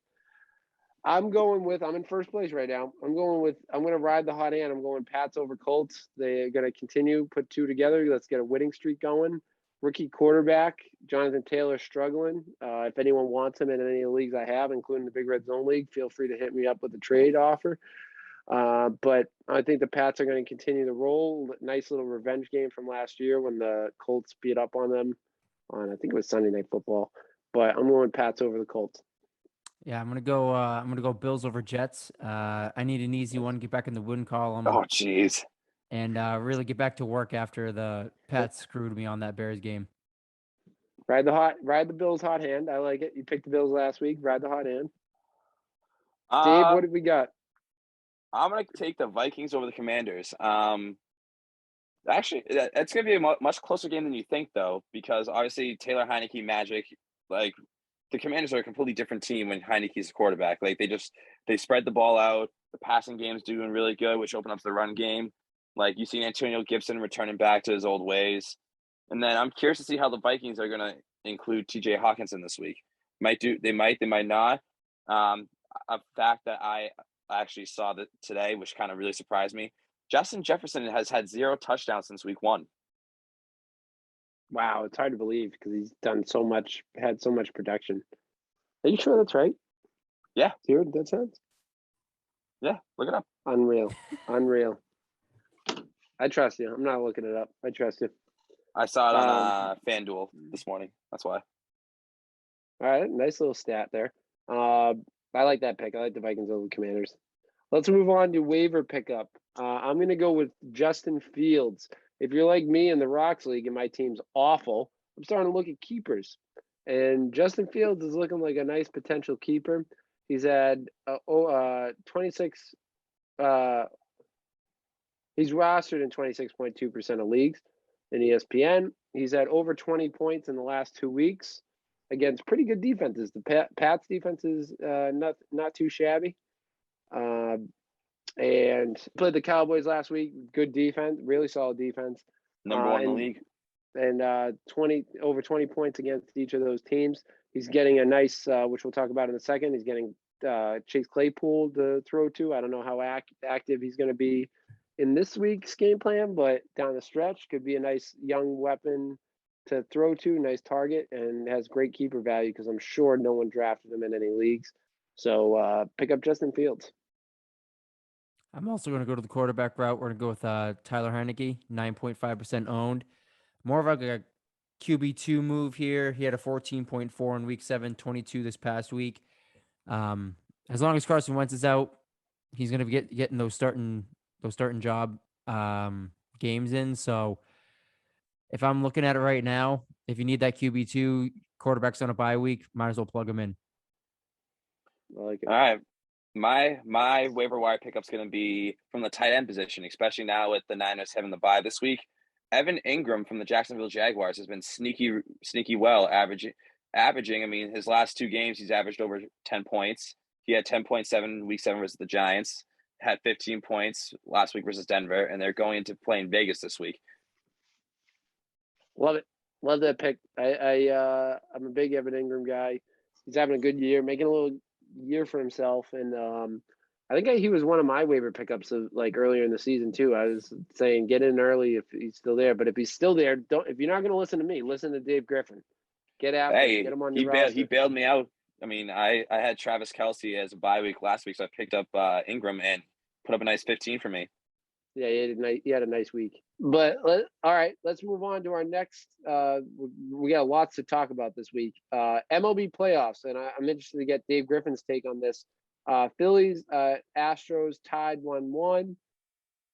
I'm in first place right now. I'm going to ride the hot hand. I'm going Pats over Colts. They're going to continue, put 2 together. Let's get a winning streak going. Rookie quarterback, Jonathan Taylor, struggling. If anyone wants him in any of the leagues I have, including the Big Red Zone League, feel free to hit me up with a trade offer. But I think the Pats are going to continue to roll. Nice little revenge game from last year when the Colts beat up on them on, I think it was Sunday Night Football. But I'm going Pats over the Colts. Yeah, I'm gonna go Bills over Jets. I need an easy one. Get back in the win column. Oh, jeez. And really get back to work after the Pats screwed me on that Bears game. Ride the Bills hot hand. I like it. You picked the Bills last week. Ride the hot hand. Dave, what did we got? I'm going to take the Vikings over the Commanders. Actually, it's going to be a much closer game than you think, though, because obviously Taylor Heineke magic, like the Commanders are a completely different team when Heineke's the quarterback. Like they spread the ball out. The passing game's doing really good, which opens up the run game. Like you see Antonio Gibson returning back to his old ways. And then I'm curious to see how the Vikings are going to include TJ Hawkinson this week. They might not. A fact that I actually saw that today, which kind of really surprised me. Justin Jefferson has had 0 touchdowns since week 1. Wow, it's hard to believe because he's done so much, had so much production. Are you sure that's right? Yeah. Hear what that sounds? Yeah, look it up. Unreal. I trust you. I'm not looking it up. I trust you. I saw it on FanDuel this morning. That's why. All right, nice little stat there. I like that pick. I like the Vikings over the Commanders. Let's move on to waiver pickup. I'm going to go with Justin Fields. If you're like me in the Rocks League and my team's awful, I'm starting to look at keepers. And Justin Fields is looking like a nice potential keeper. He's had 26. He's rostered in 26.2% of leagues in ESPN. He's had over 20 points in the last 2 weeks against pretty good defenses. The Pats defense is not too shabby. And played the Cowboys last week. Good defense, really solid defense. Number 1 in the league. And over 20 points against each of those teams. He's getting a nice, which we'll talk about in a second. He's getting Chase Claypool to throw to. I don't know how active he's going to be in this week's game plan, but down the stretch could be a nice young weapon to throw to, nice target, and has great keeper value because I'm sure no one drafted him in any leagues. So pick up Justin Fields. I'm also going to go to the quarterback route. We're going to go with Tyler Heineke, 9.5% owned. More of a QB2 move here. He had a 14.4 in week 7, 22 this past week. As long as Carson Wentz is out, he's going to be getting those starting job games in. So if I'm looking at it right now, if you need that QB2, quarterback's on a bye week, might as well plug him in. I like it. All right. My waiver wire pickup's going to be from the tight end position, especially now with the Niners having the bye this week. Evan Ingram from the Jacksonville Jaguars has been sneaky well, averaging. I mean, his last 2 games, he's averaged over 10 points. He had 10.7 week 7 versus the Giants, had 15 points last week versus Denver, and they're going into playing Vegas this week. Love it. Love that pick. I'm a big Evan Ingram guy. He's having a good year, making a little year for himself, and I think he was one of my waiver pickups of like earlier in the season too. I was saying get in early if he's still there, but if he's still there, don't. If you're not going to listen to me, listen to Dave Griffin. Get after him. Get him on your roster. He bailed me out. I mean, I had Travis Kelce as a bye week last week, so I picked up Ingram and put up a nice 15 for me. Yeah, he had a nice week. But all right, let's move on to our next. We got lots to talk about this week. MLB playoffs, and I'm interested to get Dave Griffin's take on this. Phillies, Astros tied 1-1.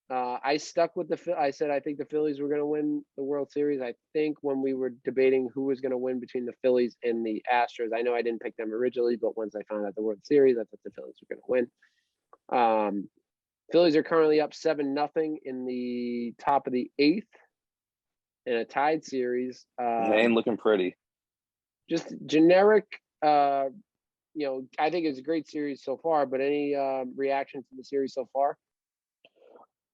I stuck with I said I think the Phillies were going to win the World Series. I think when we were debating who was going to win between the Phillies and the Astros, I know I didn't pick them originally, but once I found out the World Series, I thought the Phillies were going to win. Phillies are currently up 7-0 in the top of the 8th in a tied series. They ain't looking pretty. Just generic. I think it's a great series so far. But any reaction to the series so far?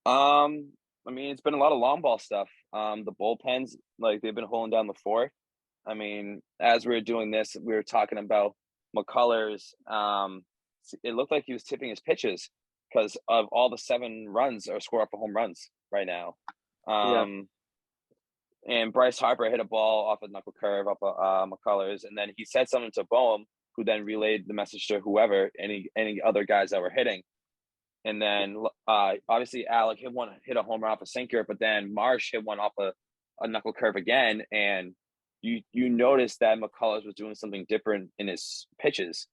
I mean, it's been a lot of long ball stuff. The bullpens, like they've been holding down the fort. I mean, as we were doing this, we were talking about McCullers. It looked like he was tipping his pitches because of all the 7 runs or score off of home runs right now. And Bryce Harper hit a ball off a knuckle curve off of McCullers, and then he said something to Boehm, who then relayed the message to whoever, any other guys that were hitting. And then obviously Alec hit a home run off a sinker, but then Marsh hit one off a knuckle curve again. And you noticed that McCullers was doing something different in his pitches.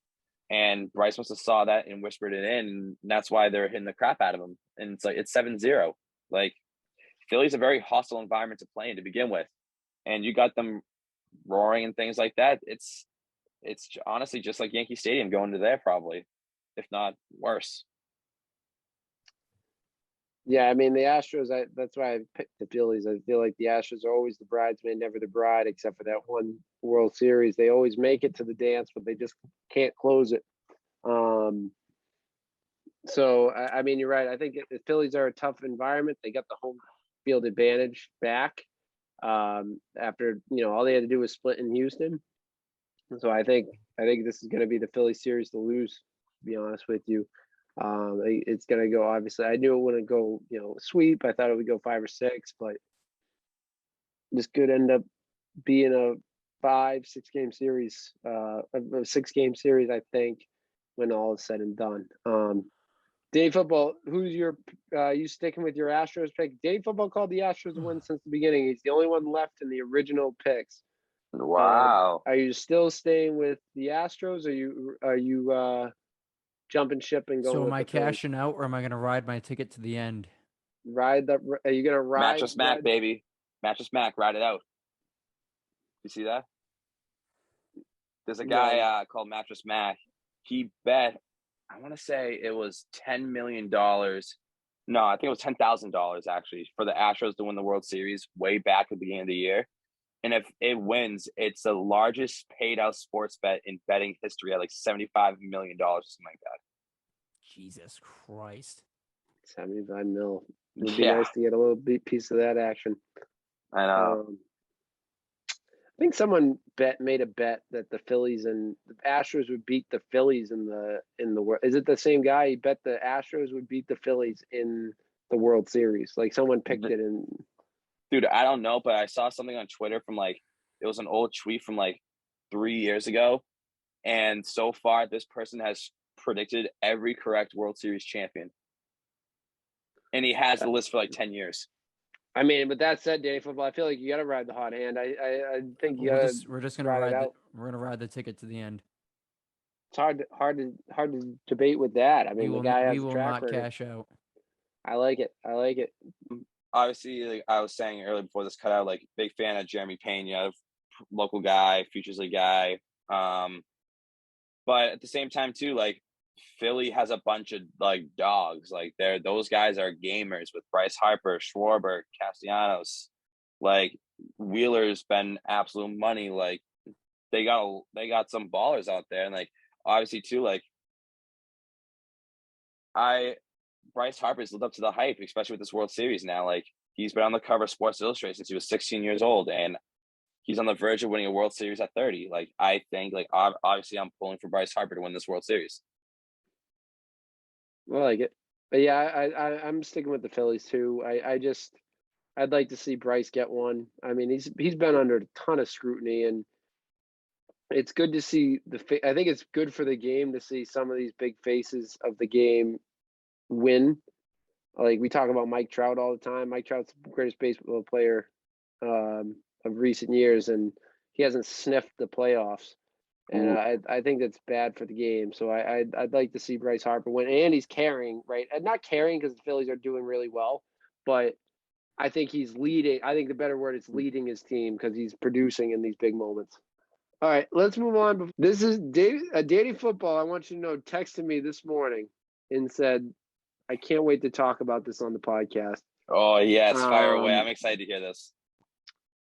And Bryce must have saw that and whispered it in. And that's why they're hitting the crap out of him. And it's 7-0. Like, Philly's a very hostile environment to play in to begin with. And you got them roaring and things like that. It's honestly just like Yankee Stadium going to there probably, if not worse. Yeah, I mean the Astros. That's why I picked the Phillies. I feel like the Astros are always the bridesmaid, never the bride, except for that one World Series. They always make it to the dance, but they just can't close it. So I mean, you're right. I think the Phillies are a tough environment. They got the home field advantage back after all they had to do was split in Houston. So I think this is going to be the Philly series to lose. To be honest with you, it's going to go. Obviously, I knew it wouldn't go sweep. I thought it would go 5 or 6, but this could end up being a 5-6 game series, a 6 game series. I think when all is said and done. Dave Football, who's your you sticking with your Astros pick? Dave Football called the Astros to win since the beginning. He's the only one left in the original picks. Wow. Are you still staying with the Astros? Are you jumping ship and going So with am I the Phillies? cashing out, or am I going to ride my ticket to the end? Ride that? Are you gonna ride? Mattress Mac, baby. Mattress Mac, ride it out. You see that? There's a guy called Mattress Mac. He bet, I want to say it was $10 million. No, I think it was $10,000 actually for the Astros to win the World Series way back at the beginning of the year. And if it wins, it's the largest paid out sports bet in betting history at like $75 million or something like that. Jesus Christ. 75 mil. It would be nice to get a little piece of that action. I know. I think someone made a bet that the Phillies and the Astros would beat the Phillies in the world. Is it the same guy? He bet the Astros would beat the Phillies in the World Series. Like someone picked it in. Dude, I don't know, but I saw something on Twitter from it was an old tweet from 3 years ago. And so far, this person has predicted every correct World Series champion. And he has the list for 10 years. I mean, with that said, Danny Football, I feel like you got to ride the hot hand. I think we're just gonna ride we're gonna ride the ticket to the end. It's hard to debate with that. I mean, the guy has a track record. We will not cash out. I like it. Obviously, I was saying earlier before this cut out, big fan of Jeremy Pena, local guy, Futures League guy. But at the same time too, Philly has a bunch of dogs. Those guys are gamers with Bryce Harper, Schwarber, Castellanos. Wheeler's been absolute money. They got some ballers out there, and obviously too, Bryce Harper's lived up to the hype, especially with this World Series now. He's been on the cover of Sports Illustrated since he was 16 years old, and he's on the verge of winning a World Series at 30. I think, obviously, I'm pulling for Bryce Harper to win this World Series. I like it, but yeah, I'm sticking with the Phillies too. I'd like to see Bryce get one. I mean, he's been under a ton of scrutiny, and it's good to see I think it's good for the game to see some of these big faces of the game win. We talk about Mike Trout all the time. Mike Trout's the greatest baseball player of recent years, and he hasn't sniffed the playoffs. And I think that's bad for the game. So I'd like to see Bryce Harper win, and he's carrying, right? And not carrying because the Phillies are doing really well, but I think he's leading. I think the better word is leading his team because he's producing in these big moments. All right, let's move on. This is Danny Football. I want you to know, texted me this morning and said, I can't wait to talk about this on the podcast. Oh, yes. Fire away. I'm excited to hear this.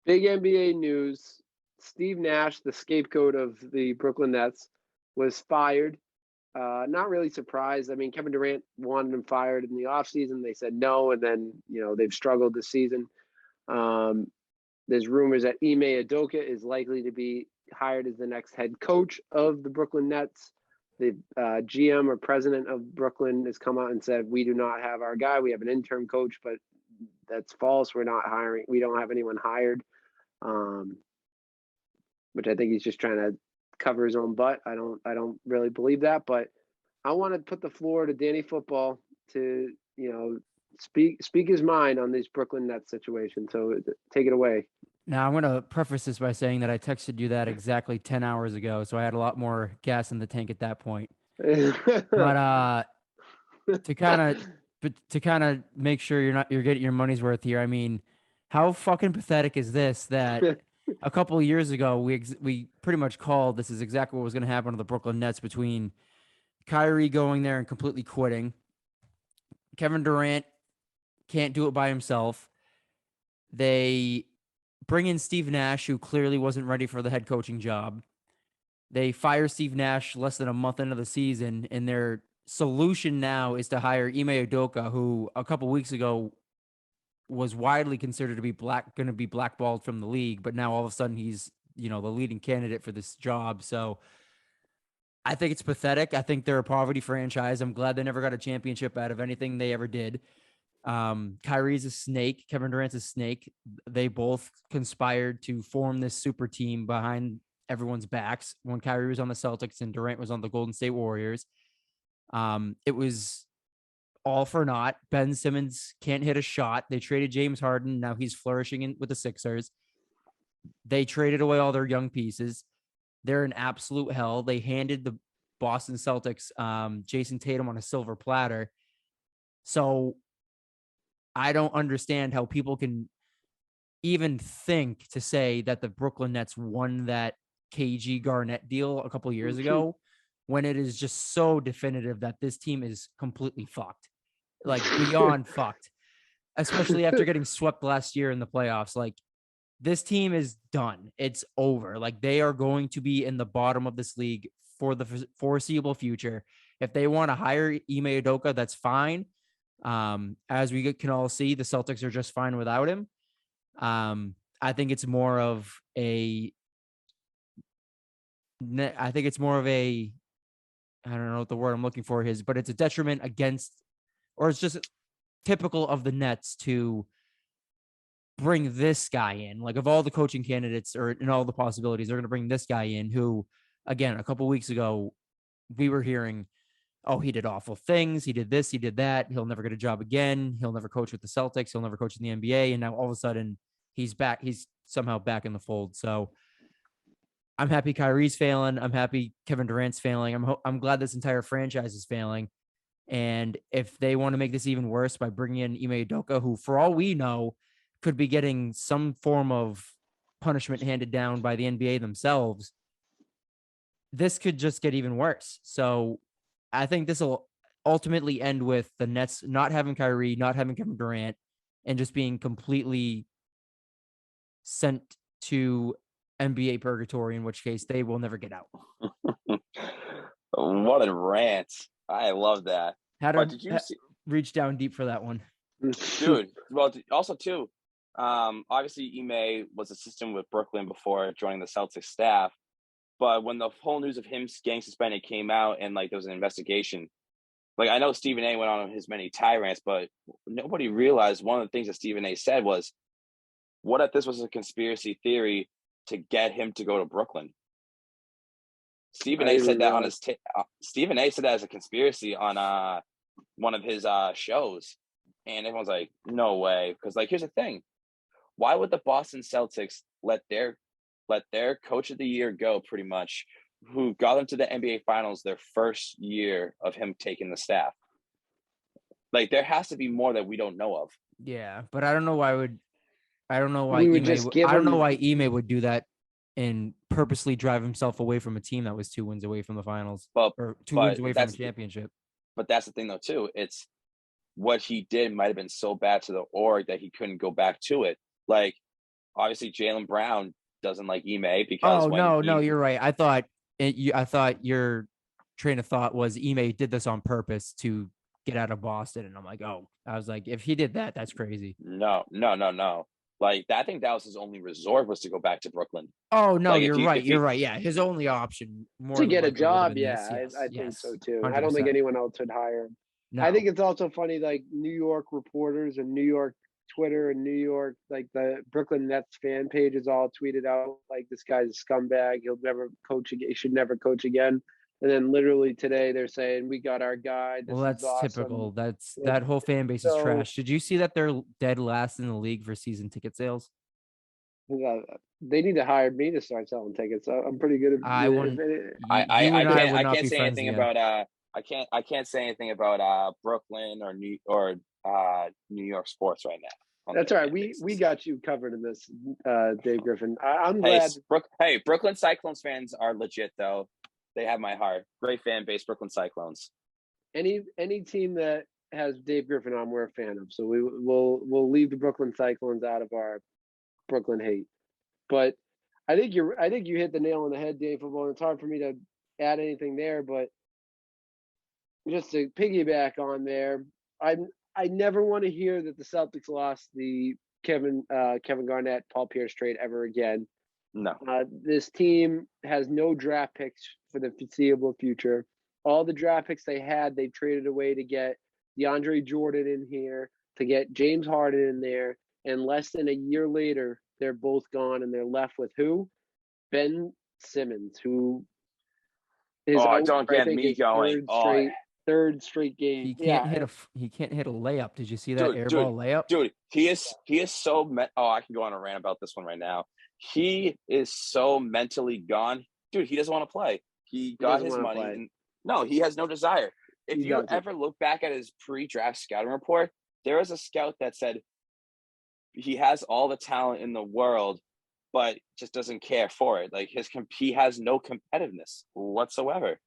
Big NBA news. Steve Nash, the scapegoat of the Brooklyn Nets, was fired. Not really surprised. I mean, Kevin Durant wanted him fired in the offseason. They said no, and then, they've struggled this season. There's rumors that Ime Udoka is likely to be hired as the next head coach of the Brooklyn Nets. The GM or president of Brooklyn has come out and said, we do not have our guy. We have an interim coach, but that's false. We're not hiring. We don't have anyone hired, which I think he's just trying to cover his own butt. I don't really believe that, but I want to put the floor to Danny Football to, speak his mind on this Brooklyn Nets situation. So take it away. Now, I'm going to preface this by saying that I texted you that exactly 10 hours ago, so I had a lot more gas in the tank at that point. But to kind of make sure you're getting your money's worth here. I mean, how fucking pathetic is this that a couple of years ago we pretty much called this is exactly what was going to happen to the Brooklyn Nets between Kyrie going there and completely quitting, Kevin Durant can't do it by himself. They bring in Steve Nash, who clearly wasn't ready for the head coaching job. They fire Steve Nash less than a month into the season, and their solution now is to hire Ime Udoka, who a couple weeks ago was widely considered to be going to be blackballed from the league, but now all of a sudden he's, the leading candidate for this job. So I think it's pathetic. I think they're a poverty franchise. I'm glad they never got a championship out of anything they ever did. Kyrie's a snake. Kevin Durant's a snake. They both conspired to form this super team behind everyone's backs when Kyrie was on the Celtics and Durant was on the Golden State Warriors. It was all for naught. Ben Simmons can't hit a shot. They traded James Harden. Now he's flourishing with the Sixers. They traded away all their young pieces. They're in absolute hell. They handed the Boston Celtics Jason Tatum on a silver platter. So I don't understand how people can even think to say that the Brooklyn Nets won that KG Garnett deal a couple years ago, when it is just so definitive that this team is completely fucked, like beyond fucked, especially after getting swept last year in the playoffs. Like, this team is done. It's over. Like, they are going to be in the bottom of this league for the foreseeable future. If they want to hire Ime Udoka, that's fine. As we can all see, the Celtics are just fine without him. I think it's more of a, I don't know what the word I'm looking for is, but it's a detriment against, or it's just typical of the Nets to bring this guy in. Like, of all the coaching candidates or in all the possibilities, they're going to bring this guy in who, again, a couple weeks ago, we were hearing, oh, he did awful things. He did this, he did that. He'll never get a job again. He'll never coach with the Celtics. He'll never coach in the NBA. And now all of a sudden he's back. He's somehow back in the fold. So I'm happy Kyrie's failing. I'm happy Kevin Durant's failing. I'm glad this entire franchise is failing. And if they want to make this even worse by bringing in Ime Udoka, who, for all we know, could be getting some form of punishment handed down by the NBA themselves, this could just get even worse. So I think this will ultimately end with the Nets not having Kyrie, not having Kevin Durant, and just being completely sent to NBA purgatory, in which case they will never get out. What a rant. I love that. Did you reach down deep for that one? Dude, well, also too, obviously Ime was assistant with Brooklyn before joining the Celtics staff, but when the whole news of him getting suspended came out and like there was an investigation, like I know Stephen A went on his many tirades, but nobody realized one of the things that Stephen A said was, what if this was a conspiracy theory to get him to go to Brooklyn? Stephen A said that on his Stephen A said that as a conspiracy on one of his shows, and everyone's like, no way. Because like, here's the thing, why would the Boston Celtics let their coach of the year go, pretty much, who got them to the NBA Finals their first year of him taking the staff? Like, there has to be more that we don't know of. Yeah, but I don't know why Ime would do that and purposely drive himself away from a team that was 2 wins away from the finals, or 2 wins away from a championship. But that's the thing, though, too. It's what he did might have been so bad to the org that he couldn't go back to it. Like, obviously, Jaylen Brown doesn't like Ime because. No, you're right. I thought your train of thought was Ime did this on purpose to get out of Boston, and I'm like, I was like, if he did that, that's crazy. No. Like, I think that was his only resort, was to go back to Brooklyn. Oh, no, like, you're right. Yeah, his only option to get a job. Yeah, I think so too. 100%. I don't think anyone else would hire him. No. I think it's also funny, like New York reporters and New York Twitter and New York, like the Brooklyn Nets fan pages all tweeted out like, this guy's a scumbag. He'll never coach again. He should never coach again. And then literally today they're saying, we got our guy. Well, that's awesome. Typical. That whole fan base is trash. Did you see that they're dead last in the league for season ticket sales? They need to hire me to start selling tickets. I'm pretty good at. I can't say anything about. I can't say anything about Brooklyn or New York sports right now. That's all right. We got you covered in this, Dave Griffin. I'm glad. Brooklyn Cyclones fans are legit though. They have my heart. Great fan base, Brooklyn Cyclones. Any team that has Dave Griffin on, we're a fan of. So we'll leave the Brooklyn Cyclones out of our Brooklyn hate. But I think you hit the nail on the head, Dave Football. It's hard for me to add anything there, but just to piggyback on there, I never want to hear that the Celtics lost the Kevin Garnett, Paul Pierce trade ever again. No. This team has no draft picks for the foreseeable future. All the draft picks they had, they traded away to get DeAndre Jordan in here, to get James Harden in there, and less than a year later, they're both gone, and they're left with who? Ben Simmons, who is don't get me going. Third straight game. He can't hit a layup. Did you see that airball layup? Dude, he is so I can go on a rant about this one right now. He is so mentally gone. Dude, he doesn't want to play. He got his money. And, no, he has no desire. If you ever look back at his pre-draft scouting report, there was a scout that said he has all the talent in the world, but just doesn't care for it. Like he has no competitiveness whatsoever.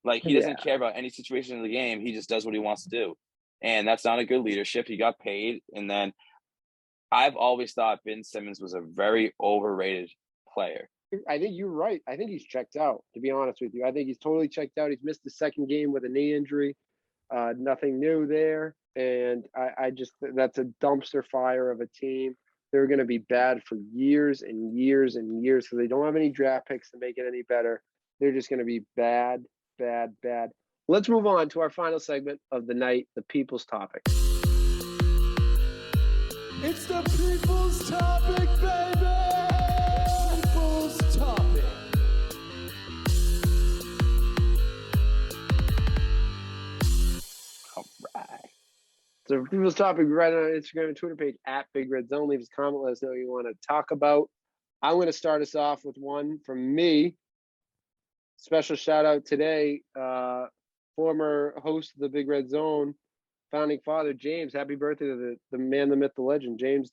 Like he doesn't care about any situation in the game. He just does what he wants to do. And that's not a good leadership. He got paid. And then I've always thought Ben Simmons was a very overrated player. I think you're right. I think he's checked out, to be honest with you. I think he's totally checked out. He's missed the second game with a knee injury. Nothing new there. And I just, that's a dumpster fire of a team. They're going to be bad for years and years and years. So they don't have any draft picks to make it any better. They're just going to be bad. Let's move on to our final segment of the night, the people's topic. It's the people's topic, baby! People's topic. All right. So people's topic, right on our Instagram and Twitter page at Big Red Zone. Leave us a comment. Let us know what you want to talk about. I'm going to start us off with one from me. Special shout out today, former host of the Big Red Zone, founding father James. Happy birthday to the man, the myth, the legend. James's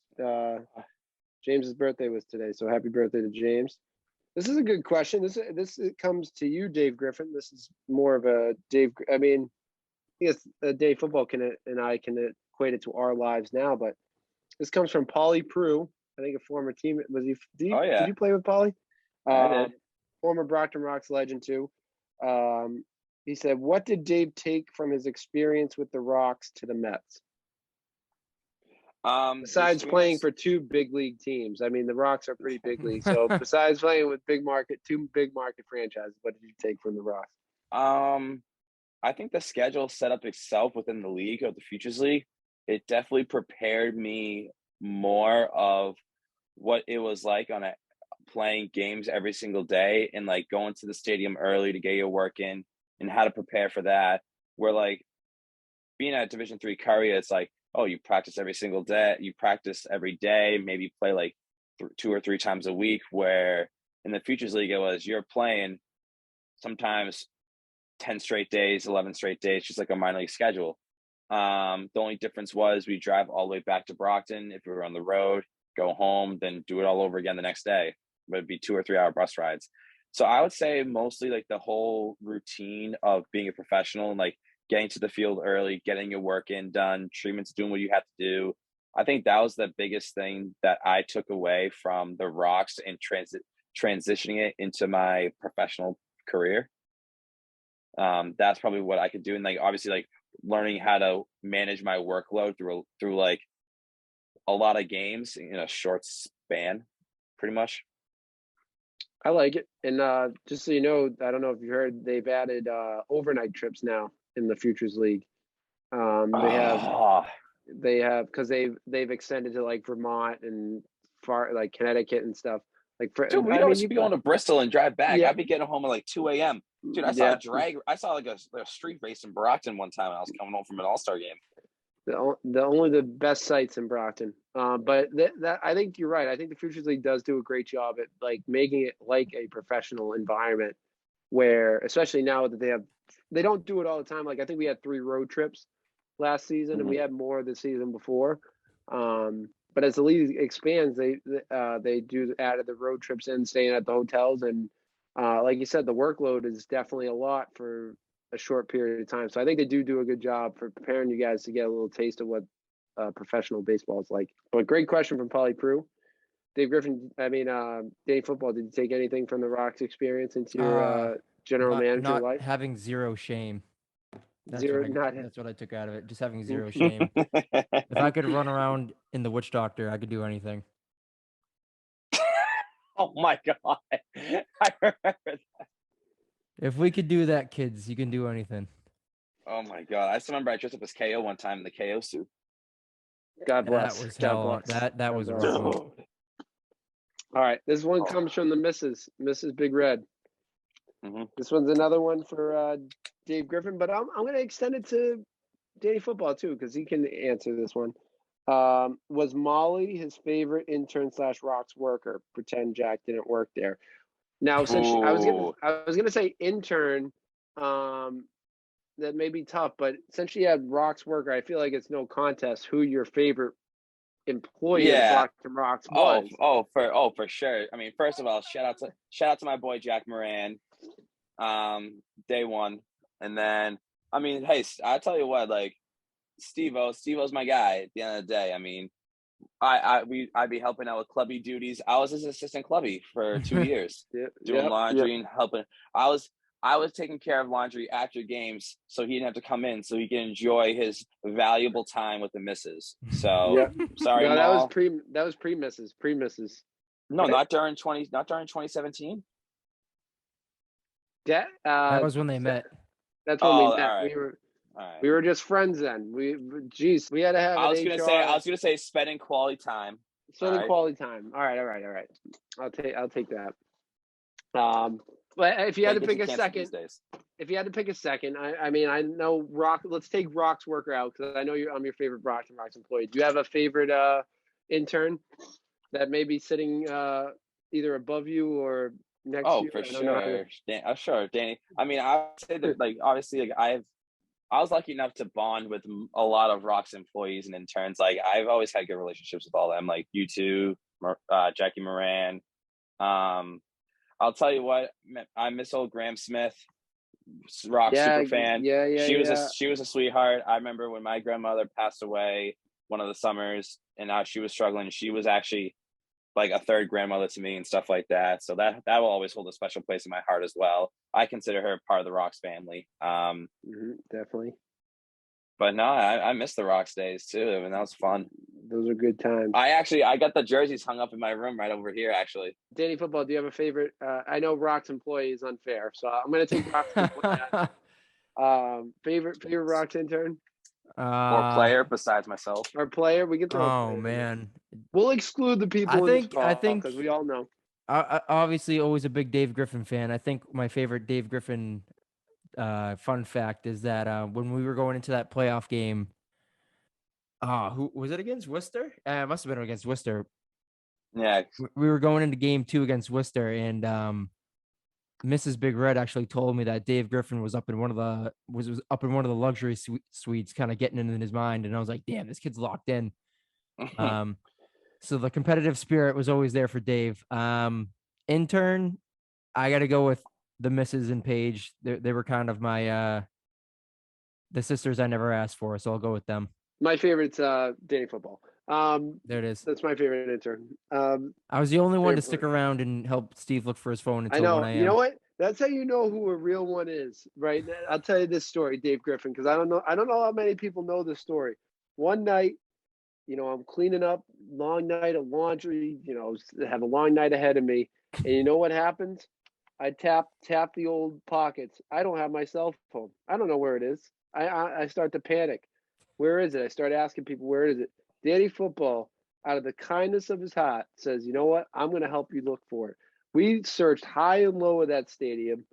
birthday was today, so happy birthday to James. This is a good question. This comes to you, Dave Griffin. This is more of a Dave. I mean, I guess Dave Football and I can equate it to our lives now, but this comes from Paulie Prue. I think a former team. Was he? Did you play with Paulie? I did. Former Brockton Rocks legend too. He said, "What did Dave take from his experience with the Rocks to the Mets? Besides playing for two big league teams, I mean, the Rocks are pretty big league. So besides playing with two big market franchises, what did you take from the Rocks?" I think the schedule set up itself within the league of the Futures League. It definitely prepared me more of what it was like on playing games every single day and like going to the stadium early to get your work in and how to prepare for that. Where like being at Division III Courier, it's like, oh, you practice every single day. You practice every day, maybe play like 2 or 3 times a week, where in the Futures League, it was you're playing sometimes 10 straight days, 11 straight days, just like a minor league schedule. The only difference was we drive all the way back to Brockton if we were on the road, go home, then do it all over again the next day. But it'd be 2 or 3 hour bus rides. So I would say mostly like the whole routine of being a professional and like getting to the field early, getting your work in done, treatments, doing what you have to do. I think that was the biggest thing that I took away from the Rocks and transitioning it into my professional career. That's probably what I could do. And like, obviously like learning how to manage my workload through like a lot of games in a short span, pretty much. I like it. And just so you know, I don't know if you heard, they've added overnight trips now in the Futures League. They have because they've extended to like Vermont and far like Connecticut and stuff. Like dude, we always be going to Bristol and drive back. Yeah. I'd be getting home at like 2 a.m. Dude, I saw I saw like a street race in Brockton one time when I was coming home from an All-Star game. Only the best sites in Brockton. But that I think you're right. I think the Futures League does do a great job at like making it like a professional environment where, especially now that they don't do it all the time. Like I think we had 3 road trips last season and we had more the season before. But as the league expands, they do added the road trips in, staying at the hotels. And like you said, the workload is definitely a lot for a short period of time. So I think they do a good job for preparing you guys to get a little taste of what professional baseball is like. But great question from Polly Prue. Dave Griffin, Danny Football, did you take anything from the Rocks experience into your general manager not life? having zero shame. That's what I took out of it. Just having zero shame. If I could run around in the Witch Doctor, I could do anything. Oh my God. I remember that. If we could do that, kids, you can do anything. Oh my God. I just remember I dressed up as KO one time in the KO suit. God bless. That was God hell. bless. That was God rough. bless. All right. This one comes from the Mrs. Big Red. Mm-hmm. This one's another one for Dave Griffin, but I'm going to extend it to Danny Football too, because he can answer this one. Was Molly his favorite intern / Rocks worker? Pretend Jack didn't work there. Now, since I was gonna say intern, that may be tough, but since she had Rocks worker, I feel like it's no contest who your favorite employee at Brockton Rocks was. For sure. I mean, first of all, shout out to my boy Jack Moran, day one, and then I mean, hey, I tell you what, like Steve-O's my guy at the end of the day. I mean, I'd be helping out with clubby duties. I was his assistant clubby for 2 years, doing laundry and helping. I was taking care of laundry after games, so he didn't have to come in, so he can enjoy his valuable time with the missus. So sorry, no, Mom. that was pre misses. No, not during 2017. That was when they met. That's when we met. Right. We were just friends then. We had to have. I was gonna say spending quality time. Quality time. All right. I'll take that. But if you had to pick a second, I know Rock. Let's take Rock's worker out because I know I'm your favorite Brockton Rocks employee. Do you have a favorite intern that may be sitting either above you or next to you? For sure. Sure, Danny. I mean, I would say that, like, obviously, like I was lucky enough to bond with a lot of Rocks employees and interns. Like, I've always had good relationships with all of them, like you two, Jackie Moran. I'll tell you what, I miss old Graham Smith, Rock super fan. She was a sweetheart. I remember when my grandmother passed away one of the summers, and she was struggling. She was actually like a third grandmother to me and stuff like that. So that will always hold a special place in my heart as well. I consider her part of the Rocks family. Definitely. But no, I miss the Rocks days too. I mean, that was fun. Those are good times. I got the jerseys hung up in my room right over here, actually. Danny Football, do you have a favorite? I know Rocks employee is unfair, so I'm going to take Rocks employee. Favorite Rocks intern? Or player besides myself. Or player? We can throw. Oh man, we'll exclude the people. I think because we all know. Obviously, always a big Dave Griffin fan. I think my favorite Dave Griffin fun fact is that when we were going into that playoff game, who was it against? Worcester? It must have been against Worcester. Yeah, we were going into game 2 against Worcester, and Mrs. Big Red actually told me that Dave Griffin was up in one of the luxury suites, kind of getting in his mind, and I was like, damn, this kid's locked in. So the competitive spirit was always there for Dave. Intern, I got to go with the Mrs. and Paige. They were kind of my the sisters I never asked for, so I'll go with them. My favorite's Danny Football. There it is. That's my favorite intern. I was the only one to stick around and help Steve look for his phone until 1 a.m. You know what? That's how you know who a real one is, right? I'll tell you this story, Dave Griffin, because I don't know how many people know this story. One night, I'm cleaning up, long night of laundry, have a long night ahead of me. And you know what happens? I tap the old pockets. I don't have my cell phone. I don't know where it is. I start to panic. Where is it? I start asking people, where is it? Danny Football, out of the kindness of his heart, says, you know what? I'm going to help you look for it. We searched high and low of that stadium.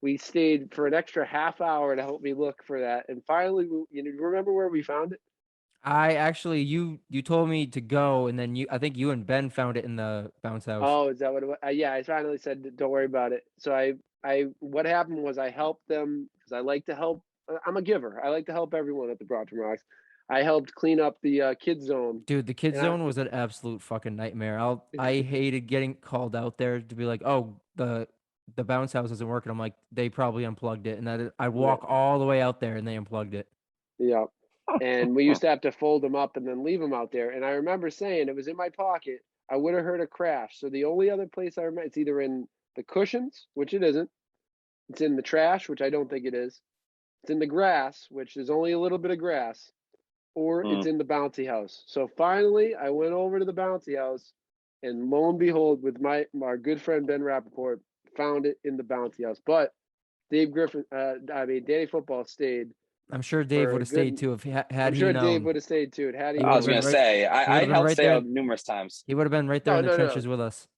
We stayed for an extra half hour to help me look for that. And finally, you remember where we found it? I actually, you told me to go, and then I think you and Ben found it in the bounce house. Oh, is that what it was? Yeah, I finally said, don't worry about it. So what happened was I helped them because I like to help. I'm a giver. I like to help everyone at the Brockton Rocks. I helped clean up the kids zone. Dude, the kids zone was an absolute fucking nightmare. I hated getting called out there to be like, oh, the the bounce house isn't working. I'm like, they probably unplugged it, and that I walk all the way out there, and they unplugged it. Yeah. And we used to have to fold them up and then leave them out there. And I remember saying it was in my pocket. I would have heard a crash. So the only other place I remember, it's either in the cushions, which it isn't. It's in the trash, which I don't think it is. It's in the grass, which is only a little bit of grass, or it's in the bouncy house. So finally, I went over to the bouncy house, and lo and behold, with our good friend Ben Rappaport, found it in the bouncy house. But Griffin, Danny Football stayed. I'm sure Dave For would a have stayed good- too if had I'm he sure known. Dave would have stayed too. Had he He I was would've gonna been say he would've I been helped right stay there. out numerous times. He would have been right there in the No. trenches with us.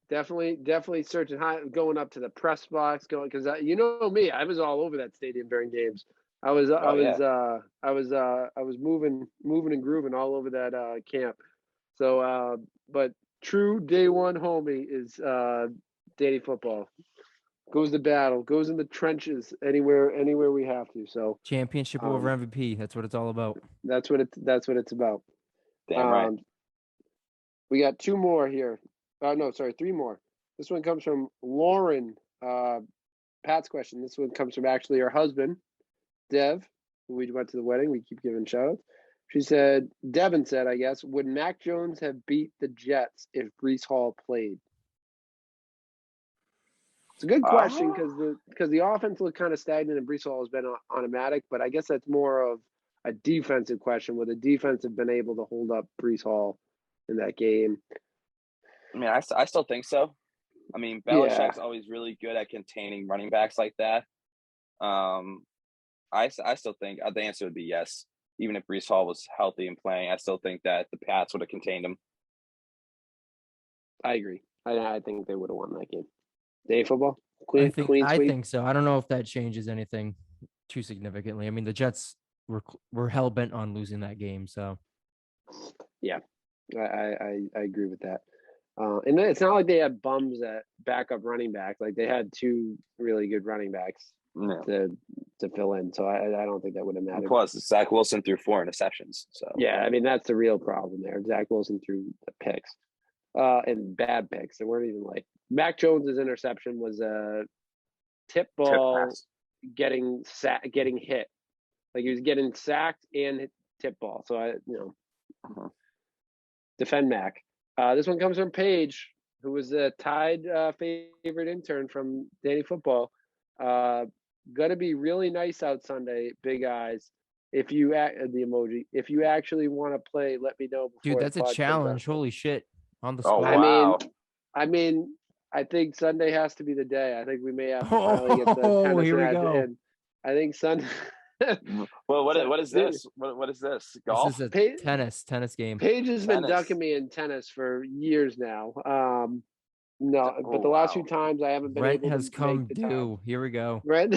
Definitely going up to the press box, because you know me, I was all over that stadium during games. I was moving and grooving all over that camp. So, but true day one homie is Danny Football. Goes to battle, goes in the trenches anywhere we have to. So Championship over MVP. That's what it's all about. that's what it's about. Damn right. We got two more here. Three more. This one comes from Lauren. Pat's question. This one comes from actually her husband, Dev, who we went to the wedding. We keep giving shout outs. She said, Devin said, I guess, would Mac Jones have beat the Jets if Breece Hall played? It's a good question because the offense looked kind of stagnant and Breece Hall has been automatic, but I guess that's more of a defensive question. Would the defense have been able to hold up Breece Hall in that game? I mean, I still think so. I mean, Belichick's always really good at containing running backs like that. I still think the answer would be yes. Even if Breece Hall was healthy and playing, I still think that the Pats would have contained him. I agree. I think they would have won that game. Day football? I Clean sweep? think so. I don't know if that changes anything too significantly. I mean, the Jets were hell bent on losing that game. So, yeah, I agree with that. And it's not like they had bums at backup running back. Like they had two really good running backs to fill in. So I don't think that would have mattered. Plus, Zach Wilson threw 4 interceptions. So yeah, I mean that's the real problem there. Zach Wilson threw the picks, and bad picks. They weren't even like Mac Jones's interception was a tip ball getting hit. Like he was getting sacked and hit tip ball. So defend Mac. This one comes from Paige, who was a tied favorite intern from Danny Football. Gonna be really nice out Sunday, big eyes. If you the emoji, if you actually want to play, let me know. dude, that's a challenge. Holy shit! On the Oh spot. wow! I mean, I think Sunday has to be the day. I think we may have to finally get the tennis here we match go. in. I think Sunday. Well, what is this? What is this? Golf? This is a tennis game. Paige has been ducking me in tennis for years now. But the last few times I haven't been Rent able has to come make the due. time. Here we go. Rent.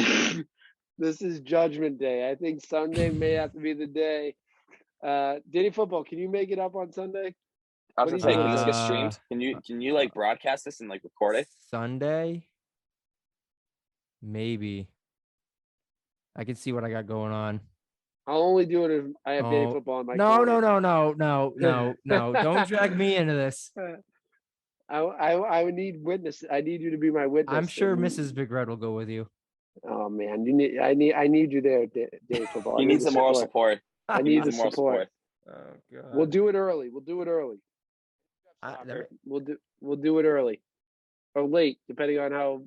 This is Judgment Day. I think Sunday may have to be the day. Danny Football, can you make it up on Sunday? I was gonna say, can this get streamed? Can you like broadcast this and like record it? Sunday? Maybe. I can see what I got going on. I'll only do it if I have Danny Football in my No. corner. Don't drag me into this. I would need witness. I need you to be my witness. I'm sure Mrs. Big Red will go with you. Oh man, I need you there, Danny Football. He needs some moral support. I need the support. Oh god. We'll do it early. We'll do it early or late, depending on how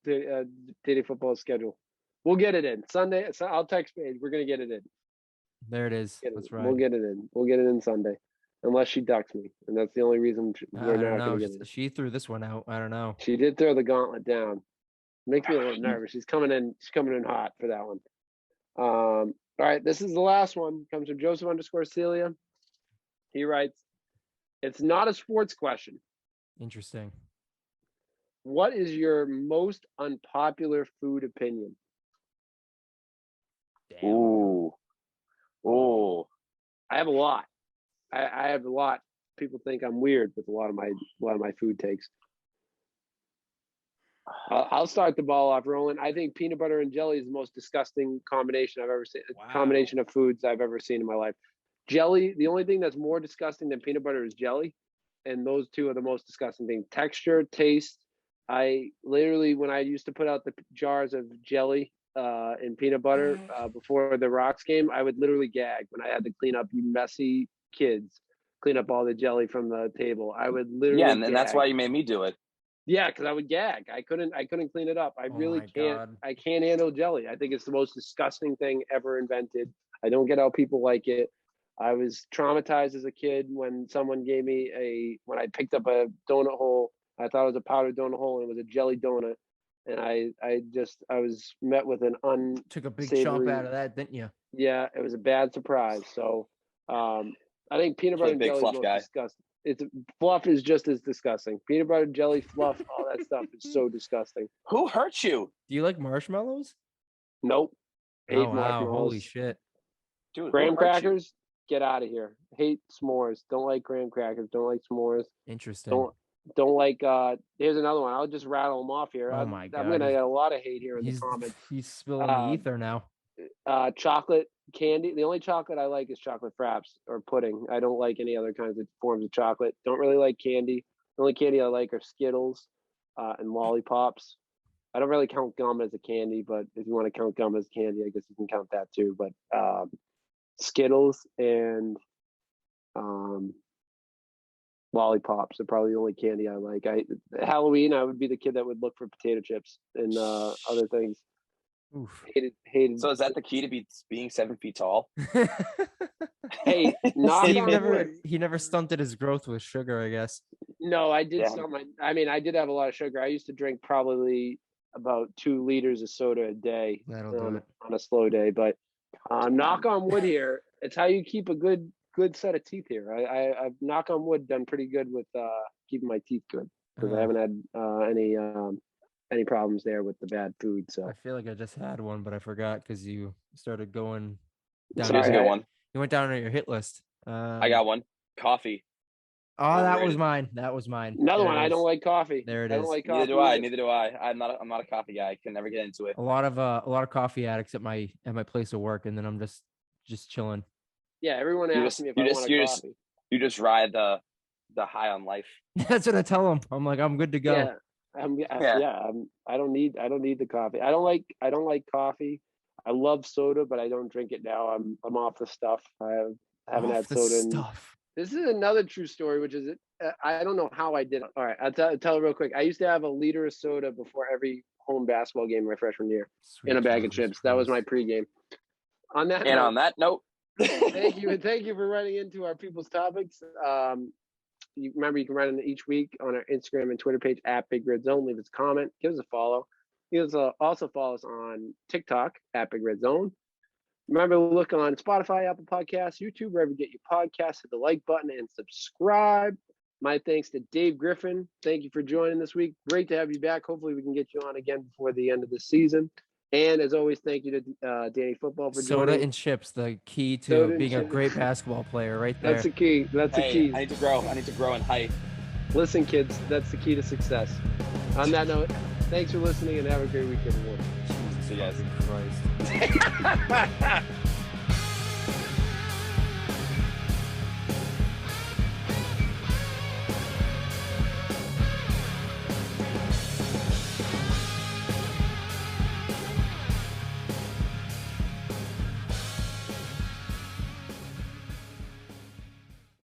Danny Football's schedule. We'll get it in Sunday. So I'll text Paige. We're gonna get it in. There it is. That's right. We'll get it in. We'll get it in Sunday, unless she ducks me, and that's the only reason we're not gonna get it. She threw this one out. I don't know. She did throw the gauntlet down. Makes me a little nervous. She's coming in hot for that one. All right, this is the last one. Comes from Joseph_Celia. He writes, "It's not a sports question. Interesting. What is your most unpopular food opinion?" Damn. Ooh. I have a lot. I have a lot. People think I'm weird with a lot of my food takes. I'll start the ball off rolling. I think peanut butter and jelly is the most disgusting combination I've ever seen. Wow. Combination of foods I've ever seen in my life. Jelly, the only thing that's more disgusting than peanut butter is jelly. And those two are the most disgusting things. Texture, taste, I literally, when I used to put out the jars of jelly and peanut butter before the Rocks game, I would literally gag when I had to clean up, you messy kids, clean up all the jelly from the table. I would literally and that's why you made me do it. Yeah, because I would gag. I couldn't clean it up. I really my can't. God. I can't handle jelly. I think it's the most disgusting thing ever invented. I don't get how people like it. I was traumatized as a kid when someone gave me when I picked up a donut hole. I thought it was a powdered donut hole, and it was a jelly donut. And I was met with an Took a big unsavory. chomp out of that, didn't you? Yeah, it was a bad surprise. So, I think peanut butter and big jelly is fluff most guy. disgusting. Fluff is just as disgusting. Peanut butter, jelly, fluff, all that stuff is so disgusting. Who hurt you, Do you like marshmallows? Nope. Hate Oh wow! marshmallows. Holy shit! dude? Graham who hurt you? crackers, get out of here. Hate s'mores. Don't like graham crackers. Don't like s'mores. Interesting. Don't like. Here's another one. I'll just rattle them off here. Oh my God. I'm gonna get a lot of hate here in the comments. He's spilling the ether now. Chocolate candy. The only chocolate I like is chocolate fraps or pudding. I don't like any other kinds of forms of chocolate. Don't really like candy. The only candy I like are Skittles and lollipops. I don't really count gum as a candy, but if you want to count gum as candy, I guess you can count that too. But Skittles and lollipops are probably the only candy I like. Halloween, I would be the kid that would look for potato chips and other things. Oof. Hated. So is that the key to being 7 feet tall? Hey, knock Steve on wood. he never stunted his growth with sugar, I guess. No, I did Yeah. I did have a lot of sugar. I used to drink probably about 2 liters of soda a day That'll do it. on a slow day. But knock on wood here. It's how you keep a good set of teeth here. I've knock on wood done pretty good with keeping my teeth good because I haven't had any problems there with the bad food. So I feel like I just had one, but I forgot because you started going down. So here's a good one. You went down on your hit list. I got one. Coffee. Oh, that was Overrated. mine. That was mine. another There one. it I is. don't like coffee. There it I don't is. like coffee. Neither do I. I'm not a coffee guy. I can never get into it. A lot of coffee addicts at my place of work, and then I'm just chilling. Yeah, everyone asks me if I want a coffee. You just ride the high on life. That's what I tell them. I'm like, I'm good to go. Yeah, I don't need the coffee. I don't like coffee. I love soda, but I don't drink it now. I'm off the stuff. I haven't had soda. This is another true story, which is I don't know how I did it. All right, I'll tell it real quick. I used to have a liter of soda before every home basketball game my freshman year in a bag of chips. That was my pregame. On that note, thank you for running into our people's topics. You can write in each week on our Instagram and Twitter page at Big Red Zone. Leave us a comment, give us a follow. Also follow us on TikTok at Big Red Zone. Remember to look on Spotify, Apple Podcasts, YouTube, wherever you get your podcasts. Hit the like button and subscribe. My thanks to Dave Griffin. Thank you for joining this week. Great to have you back. Hopefully we can get you on again before the end of the season. And as always, thank you to Danny Football for joining. Soda and chips, the key to being a great basketball player, right there. That's the key. That's the key. I need to grow. I need to grow in height. Listen, kids, that's the key to success. On that note, thanks for listening and have a great weekend, everyone. See you guys. Christ.